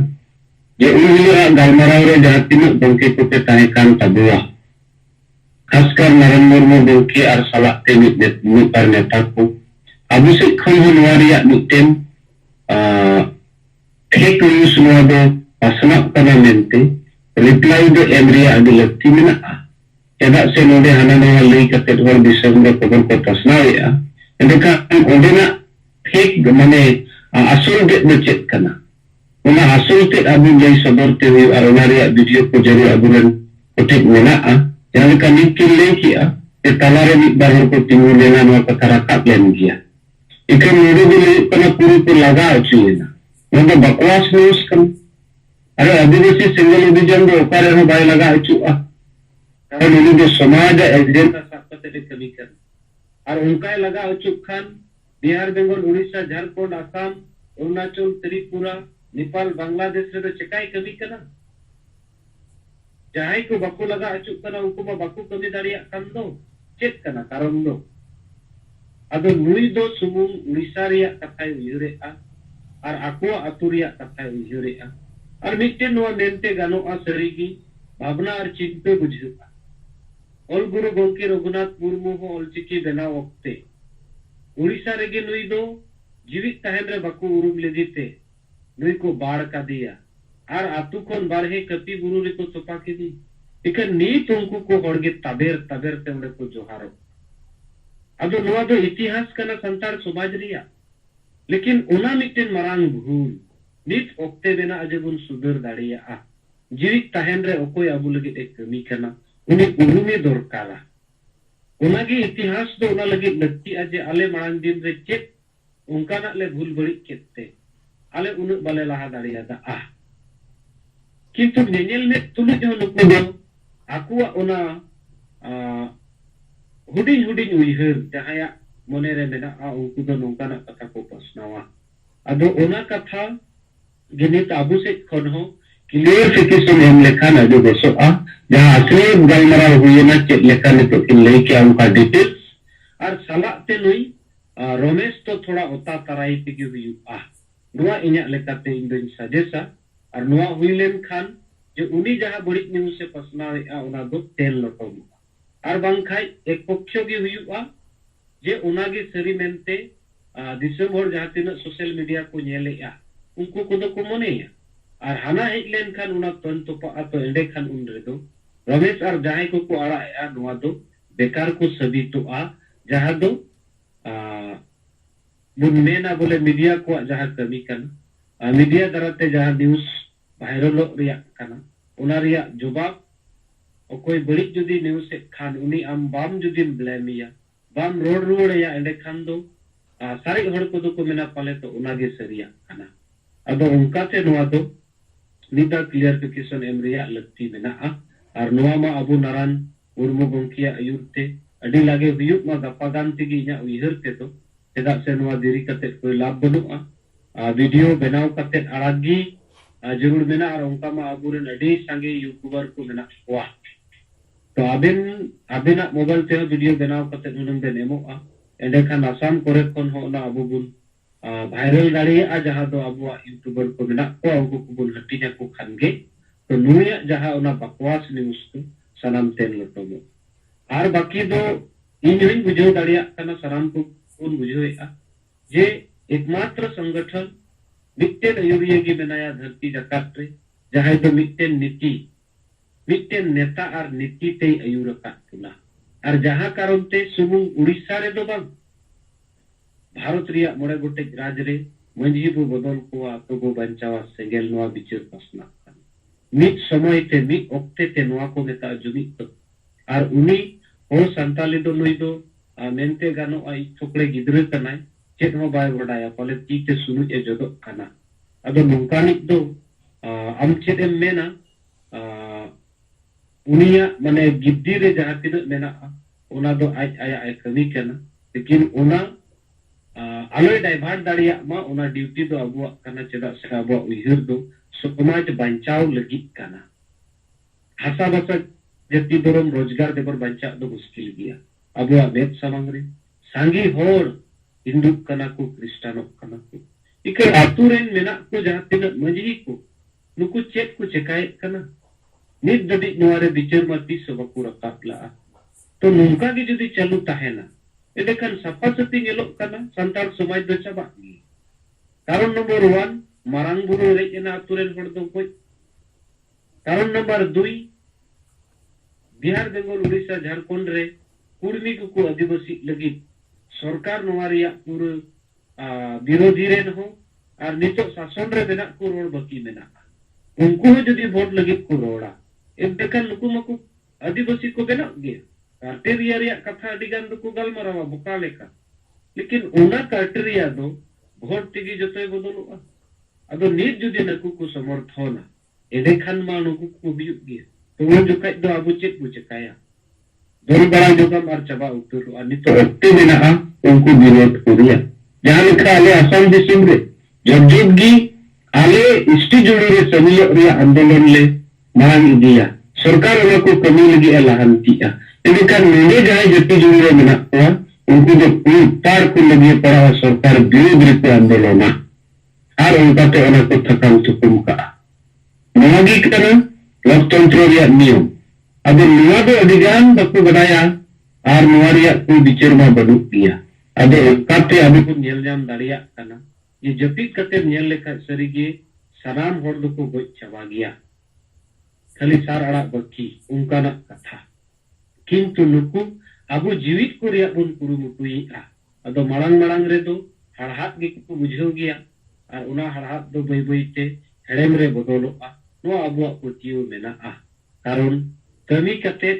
Speaker 6: जे उयरा गालमराव रे जहां तीनों बंके को ते ताहे कान तबुआ खासकर नरेंद्र मुर्मू बंके और सलाते मित पर नेता को अबु से खन नवारिया मिटेन फेक न्यूज नवा दो असना कना मेंते रिप्लाई दो एमरिया अदि लक्ति मेना चेदा से नोडे हाना नवा लई कते हर दिसम दो खबर को तसनाया एंडका ओडेना फेक माने asal det becet kana una asal te abu jai sabar te wi aronaria video ko jari aburan otek mena jangan kan nikil leki te talare mi bahar ko tingu lena no patara kap len dia ikan mudu dile kana puri ko laga achina no bakwas news kan are adivasi single division do okare no bai laga achu और उन्हें जो समाज agenda Sapte ले कमी कर और उनका लगा अचुक खान बिहार बेंगल उड़ीसा झारखंड आसाम अरुणाचल त्रिपुरा नेपाल बांग्लादेश रे चिकाई कमी करना जहां को बाकू लगा अचुक करना उनको बाकू कमी दाड़िया खान दो चेक करना कारण दो अदो नुई दो सुमुंग उड़ीसा रिया कथाय उयरे और आकुआ अतु रिया कथाय उयरे और मिट्टे नोआ मेनते गानो सरीगी भावना और चिंते बुझुआ ऑल गुरु गोंके रघुनाथ मुर्मू हो ऑलचिकी बेना वक्ते उड़ीसा रेगे नुई दो जीवित तहन रे बाकू उरुम लेदिते नुई को बाढ़ का दिया और आतु कोन बारहे कपी गुरु रे को चोपा के दी इकन नीत उनको को होड़गे तबेर ते उन्हें को जोहारो अदो नोआ दो इतिहास कना संतार समाज रिया लेकिन उना मिटेन मरांग भूल नीत ओक्ते बेना अजबुन सुधर दाड़िया जीवित तहन रे ओकोय अबु लगे एक कमी करना उन्हें उरुमे दरकारा उनागी इतिहास दो उना लगे लक्ति अजे आले मांग दिन रे चेक उनका ना ले भूल बड़ी केते आले उन बाले लहा दाड़िया दा किंतु नेनेल में तुलु जो नुको दो आकुआ उना हुडिंग हुडिंग उइहर जहाया मोने रे मेना उनको दो नोंका ना कथा को प्रश्नवा अदो उना कथा गिनित आबु से खन हो क्लियरिफिकेशन हम लेखा ना जो बेसो जहां असली गलमरा हुई ना चेक लेखा ने तो इन लेके उनका डिटेल्स और सलाते नुई रोमेश तो थोड़ा होता तराई पे की हुई नुआ इन्या लेकाते इन दिन सजेसा और नुआ हुई लेन खान
Speaker 5: जे उनी जहां बड़ी न्यूज से पसनावेआ उना दो तेल लटोमोगा आर बांखाय एक पक्षो गे हुयुआ जे उनागे सरी मेनते दिसम हर जहां तिना सोशल मीडिया को नेलेआ उनको को को मनेया और हाना हेज लेन खान उना तन तोपा तो एंडे खान उन रेदो रमेश और जहां को आड़ा नोआ दो बेकार को सबितोआ जहां दो बुन मेना बोले मीडिया को जहां कमी कना मीडिया दराते जहां न्यूज वायरल रिया कना उना रिया जवाब कोई बड़ी जुदी न्यूज से खान उनी आम बाम जुदी ब्लेमिया बाम रोड रोड या एंडे खान दो सारी हड़ को मेना पाले तो उनागे सरिया कना अदो उनका ते नोआ दो निदा क्लियरिफिकेशन एम रिया लगती मेना और नोआ मा अबु नारायण मुर्मू गंकिया आयुरते अडी लागे हुयुक मा गपागान तिगी इना उइहर ते तो चेदा से नोआ देरी कते कोई लाभ बनुआ वीडियो बनाव कते अड़ागी जरूर मेना और उनका मा अबुरेन अडी संगे यूट्यूबर को मेना कोआ तो आबिना मोबाइल ते वीडियो बनाव कते नुनम बेन एमोआ एंडे खान आसाम करे कोन हो ना अबु बुन वायरल दाड़िया जहां दो अबुआ यूट्यूबर को मेना को उनको को बुन हटिया को खानगे तो नुया जहां उना बकवास न्यूज तो सनाम तेन लटोमो और बाकी दो इन बुझाव दाड़िया कना सनाम को उन बुझावेआ जे एकमात्र संगठन मिट्टेन अयुरिया की बनाया धरती जकात रे जहां दो मिट्टेन नीति मिट्टेन नेता और नीति ते अयुर काटुना और जहां कारण ते सुमुंग उड़ीसा रे दो बांग भारत रिया मोड़े गोटे राज रे मंझी बो बदल को तो बो बंचावा सेंगेल नोआ बिचार पसना मिट समय ते मिट ओक्ते ते नोआ को मेता जुमित और उनी हो संताली दो नुई दो मेनते गानो आई छोकड़े गिद्रे कनाय चेत हो बाय बडाया पले ती ते सुनु ए जदो कना अदो नोंकानिक दो आम चेत एम मेना उनिया माने गिद्दी रे जहां तिना मेना ओना दो आज आया ay कमी कना लेकिन ओना आलोय डाइवर्ट दाड़िया मा ओना ड्यूटी दो अबुआ कना चेदा से अबुआ उइहर दो समाज बंचाव लगी कना हासा बसा जति दरम रोजगार देबर बंचा दो मुश्किल गया अबुआ मेद सामंग रे सांगी होर हिंदू कना को क्रिस्टियानो कना को इके आतुरेन मेना को जहां तिना मंजी को नुकु चेक को चेकाय कना नित दबी नोरे बिचार मती सबकु रकापला तो नुंका की जुदी चालू ताहेना एडेखान सफा सती नेलो कना संताल समाज दो चाबा कारण नंबर 1 मारांग बुरु रेजना आतुरेन हड़ दो कोई कारण नंबर 2 बिहार बेंगल उड़ीसा झारखंड रे कुर्मी को आदिवासी लगी सरकार नोवारिया पूरे विरोधी रेन हो और नितो शासन रे बेना को रोड बाकी मेना उनको जदी वोट लगी को रोड़ा एडेखान नुकु मकु आदिवासी को बेना गया कार्टेरिया रे कथा अडिगान दो को गलमरावा बुका लेका लेकिन ओना कार्टेरिया दो वोट तिगी जतोय बदलुआ अदो नित जुदी नकु को समर्थन एडेखान मा नुकु को बियुग गया तो वो जो दो अबु चेक बुचकाया दर बड़ा जोगम और चबा उतर अनि तो ओक्ते मेना उनको विरोध करिया जहां लिखा आले असम दिसम रे जबजुगी आले इष्टि जोड़ी रे समिल रे आंदोलन ले मांग दिया सरकार वाला को कमी लगी अलाहंतिया एडेखान नोडे जहां जति जोड़ी रे मेना को उनको जो पार को लगी पड़ा सरकार विरोध रे आंदोलन और उनका तो ओना को थकान थुकुम का नोगी कना लोकतंत्र रे नियम अब नोआ दो अधिगान बकु बनाया और नोआरिया को बिचार मा बनु दिया अब काते अब को नेल जाम दाड़िया कना ये जपित कते नेल लेखा सरीगे सनाम हड़ दो को गोच चबा गया खाली सार अड़ा बकी उनका ना कथा किंतु नुकु अब जीवित को रिया बुन कुरुमुटुईआ अदो मांग मांग रे दो हड़हात गे को बुझाव गया और उना हड़हात दो बई बईते हेड़ेम रे बदलोआ नो अबुआ पतियो मेना कारण कमी कते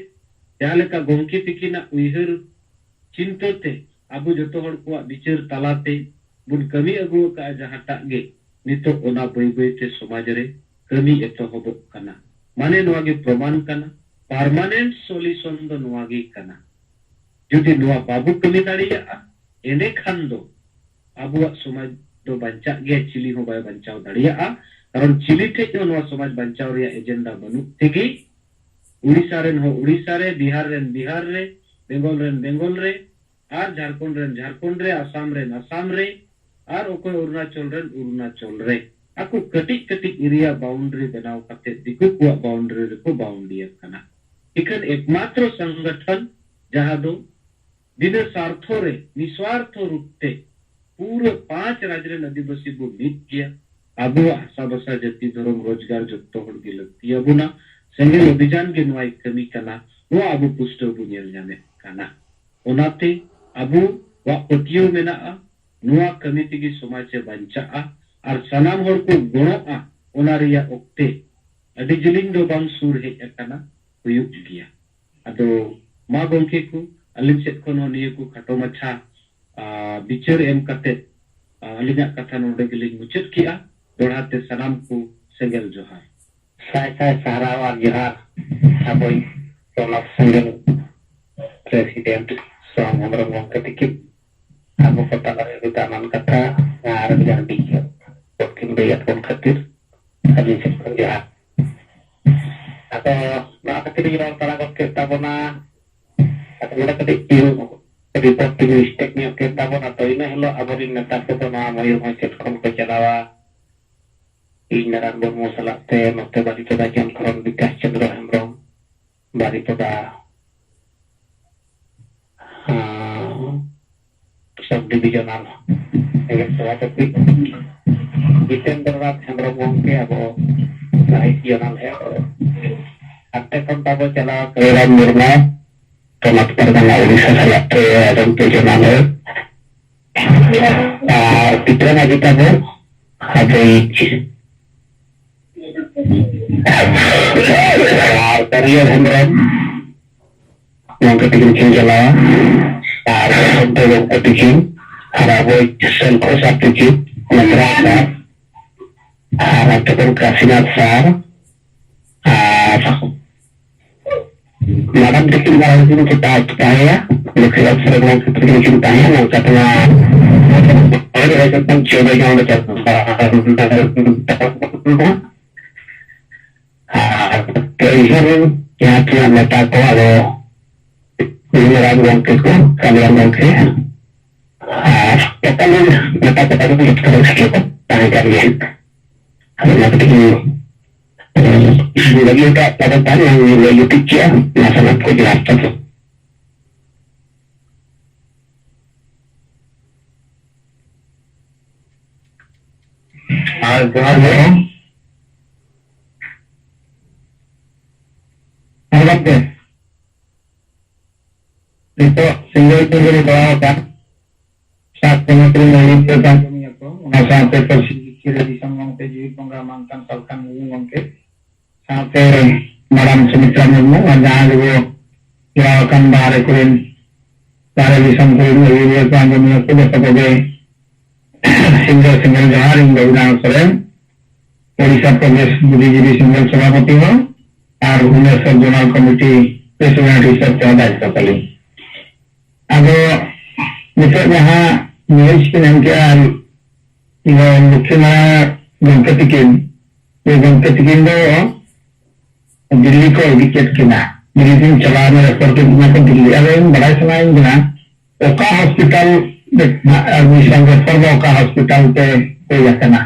Speaker 5: जहां लेका गोंकी तिकिना उइहर चिंतते अब जतो हड़ को विचार तलाते बुन कमी अगु का जहां टागे नितो ओना बई बईते समाज रे कमी एतो होबो कना माने नोगे प्रमाण कना परमानेंट सॉल्यूशन दो नोगे कना जुदी नोआ बाबू कमी दाड़िया एने खान दो अबुआ समाज दो बंचा गे चिली हो बाय बंचाव दाड़िया कारण चिली थे जो नोआ समाज बंचाव रे एजेंडा बनु तेगी उड़ीसा रेन हो उड़ीसा रे बिहार रे बेंगल रे और झारखंड रे आसाम रे और ओको अरुणाचल रे
Speaker 6: aku ketik-ketik area boundary बनाओ करते दिकु कुआ boundary को boundary करना इकन एकमात्र संगठन जहां दो बिना स्वार्थों रे निस्वार्थ रूप से पूरे 5 राज्य आदिवासी को मीत किया अबो आशा बसा जाति धर्म रोजगार जत्तो हड़ की लगती है अबुना संगे अभियान के नुआई कमी करना वो अबो पुष्टो बुनियल जाने करना ओनाते अबो वा पतियो में ना नुआ कमिटी की समाज से बंचा और सनाम हर को गुणों ओनारिया ओक्ते अभी जिलिंग दो बांग सूर है एकना हुयुक गया अतो माँ गंके को अलिम सेट को नोनिये को खटो मच्छा बिचर एम कते अलिंगा कथा नोडे गिलिंग मुचत किया दोड़ाते सनाम को सेंगल जोहार
Speaker 5: साय सहारा और जोहार अबोई तोलाक सेंगल प्रेसिडेंट सोम हमरो गंके तिकिप अबो कथा लगे बितामान कथा are बिजान बिचर Mungkin bayat kon khatir ali sekon ya atau na khatir orang talagot kita bona atau na khatir reporting mistake ni kita bona to ina hello aborin nata ko bona mayur macet kon ko chalawa inaran bon mosala te note bari to da jam koron bikas chandra hemrom bari to da sub divisional enggak tapi Desember Hemrom Wongke abo regional है अट्टे कंटाबो चला केरल निर्मा कमत परगना उड़ीसा सलाते आदम regional है पितरन अजिताबो अबई career Hembram Wongke tikin चला संतो वongke tikin हराबो संको सातिkin Madrasah ataupun Kasinat Sar Madam Tikin Barang kita ya Lekhirat Serang Tikin kita ya Yang katanya Ada tentang coba yang macam Kaisan yang kita letak kalau Ini Wongke ko Kalian Wongke kita ni kita boleh terus kita tangan dia. Kalau nak pergi lagi kita pada tangan yang lagi kecil, masalah ko jelas tu. Apa tu? Itu single tu boleh bawa kan? Saat kementerian melalui kami itu, sampai persisir di sanggung TJ pengamatan salkan ngomongke, sampai Madam Sumitra Murmu ada juga yang akan baharakuin bahara di sanggung melalui kami itu sebagai single jahar yang berundang sering, Odisha Pradesh Budi single Sabapati ho, और उन्हें सब zonal committee president research चौदह इसका पहले अब मित्र यहाँ news के नाम क्या ये मुख्य ना गंकतिकिन ये गंकतिकिन तो दिल्ली को विकेट किना दिल्ली से चलाने रेफर के बिना को दिल्ली अब इन बड़ा समय इन बिना ओका हॉस्पिटल एडमिशन रेफर में ओका हॉस्पिटल पे जाते ना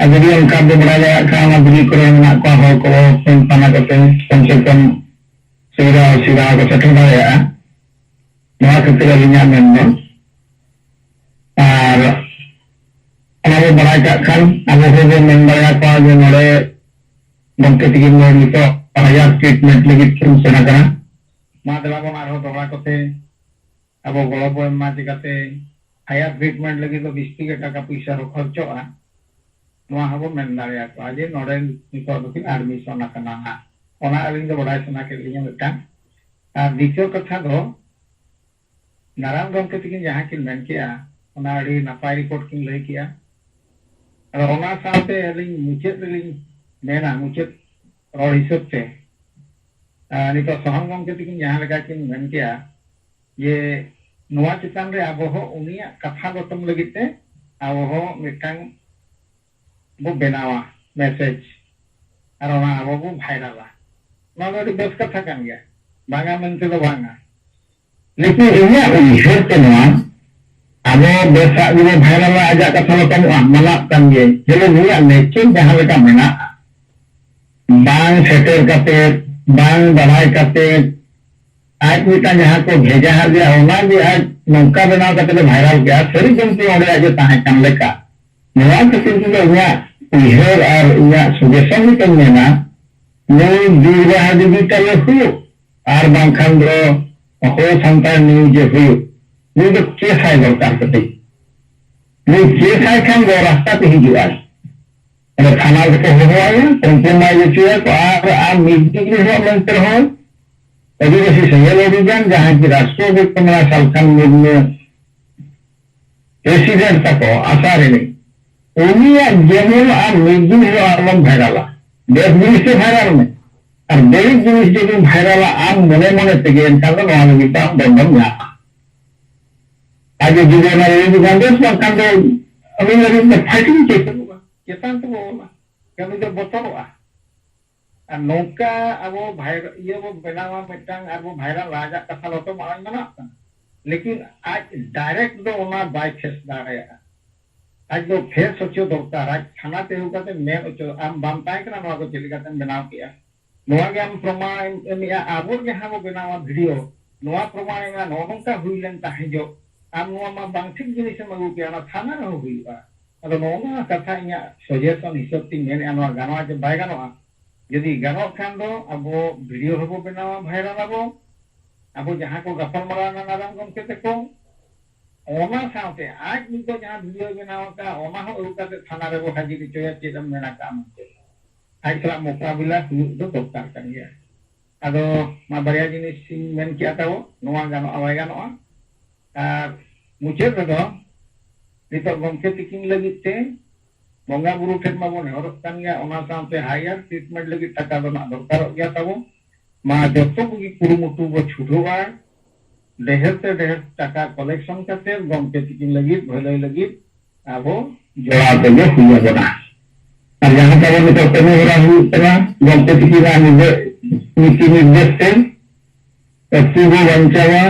Speaker 5: अगर ये उनका बड़ा काम दिल्ली को रहना को हो को पाना करते कम से कम सीधा को सेटल है वहाँ के तेरा लिंगा में और हमारे बड़ा खान अब वो मेंबर या को जो नोड़े गंकतिकिन में नितो हजार ट्रीटमेंट लगी फिल्म से ना करना मादला बना रहो तो वाला कोते अब वो गोलोबो माची करते हजार ट्रीटमेंट लगी तो 20 के टका पैसा रो खर्चो आ वहाँ हबो मेंबर या को आज नोड़े नितो तो एडमिशन ना करना ओना अलिंग दो बड़ा सना के लिए मिलता द्वितीय कथा दो नारायण गंकतिकिन जहाँ की मेन किया ओना अड़ी नपाई रिपोर्ट की लई किया और ओना साथे अलिंग मुचेत अलिंग मेना मुचेत रोड हिसाब से नितो सोहन गंकतिकिन जहाँ लगा की मेन किया ये नुआ चितान रे अब हो उनिया कथा गौतम लगिते अब हो मिटांग वो बेनावा मैसेज और ओना अब वो भाइरला ना तो बस कथा kan गया बांगा मनते तो बांगा लेकिन इन्हें उन्हें तो ना
Speaker 6: abo besak juga viral ajak kata lo kamu malapkan dia. Jadi dia nekin jahan leka menak. Bang seter kate, bang balai kate. आज मिटा जहाँ को भेजा है दिया होना भी आज नौका बनाओ कते वायरल गया सरी जमती ओडे आज ताहे कान लेका नवा कते की गया उहर और या सजेशन भी कन्ने ना नई दीर्घ हादिबी तले हुयो और बांखान दो हो संतान न्यूज हुयो ये तो केस है दरकार कते ये केस है खान गो रास्ता पे ही जुआ अरे थाना के हो आया कंप्रोमाइज चुया तो आ मीटिंग हो मंत्र हो अभी जैसे संजय अभियान जहाँ की राष्ट्रीय कमला सालखान में प्रेसिडेंट तक आसार नहीं उन्हीं जेमन आ मिजिन है आलम भाइराला देश जिनिस से भाइराल में और देश जिनिस जो भाइराला आम मने मने तेगे इनका तो वहाँ लगी था बंधन जा आज जो ना ये भी गांधे उसमें कांधे अभी लगी तो फाइटिंग कैसे होगा किसान तो वो ना कभी तो बतौर नौका अब भाइरल ये वो बनावा मिटांग अब भाइरल राजा कथा लोटो मारन मना लेकिन आज डायरेक्ट दो ओना बाय फेस दाया आज दो फेस सोचो दरकार आज थाना ते हुकाते मेन ओचो आम बाम ताय कना नवा को चलिकाते बनाव किया नवा के आम प्रमाण एमिया आबो जहां वो बनावा वीडियो नवा प्रमाण एमा नोनका हुइलेन ताहे जो आम नवा मा बांग ठीक जिनिस मगु के ना थाना न हुइबा अदो नोना कथा इया सजेशन हिसाब ती मेन अनवा गानवा जे बाय गानवा यदि गानों खान दो अब वीडियो हबो बनावा भाइरल अब जहाँ को गफल मरा नारायण गमके तको ओना साथे आज नितो जहाँ वीडियो बनावा का ओना हो उकाते थाना रे वो हाजिर चोया चेदम मेना काम आज सला मुकाबला दो दरकार kan ya ado ma barya jinis men ki atawo noa gano awai gano mucet do nito gomke tiking lagi te बंगा बुरु ठेन माबो नेहरक कान गया ओना सामते हायर ट्रीटमेंट लगी टाका दो ना दरकार गया ताबो मा जतो बुगी कुरुमुटु बो छुटोबा देहर से देहर टाका कलेक्शन करते गमके तिकिन लगी भलाई लगी आबो जोड़ा देगे हुआ बना और जहां पर वो तो तने हो रहा है इतना गमके तिकिन आने नीति निर्देश से एक्टिव वंचावा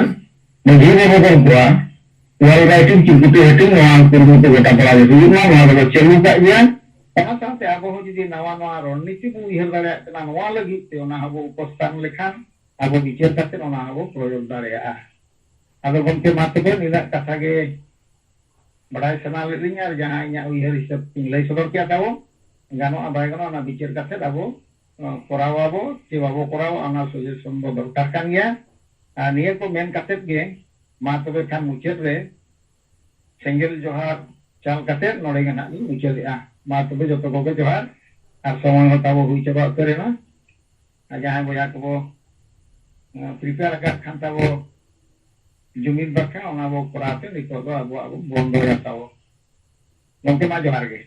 Speaker 6: मुझे वो बदल हुआ वाल राइटिंग चिकुटी हेटिंग वहां कुरुमुटु गोटा पड़ा जैसे ना वहां को चलू का दिया ओना साथे आबो हो जदी नवा नवा रणनीति बु उहर दाड़े तना नवा लगी ते ओना हबो उपस्थान लेखान आबो विचार करते ओना हबो प्रयोग दाड़े आदो गमके माते को निना कथा के बड़ाई सना लेलिंग और जहां इया उहर हिसाब लई सदर किया ताबो गानो आबाय गानो ना विचार करते आबो करावाबो जे बाबो करावा ओना सजेशन बो दरकार कान गया निया को मेन करते गे मा तबे खान मुचेद रे सेंगेल जोहार चाल कते नोड़े गना मुचेदआ मा तबे जतो गोगे जोहार और समय होताबो हुई चबा करे ना जहां बोया को प्रिपेयर का खान ताबो जुमिद बखा ओना बो कराते नितो दो अब बंद हो जाता वो गमके मा जोहार गे।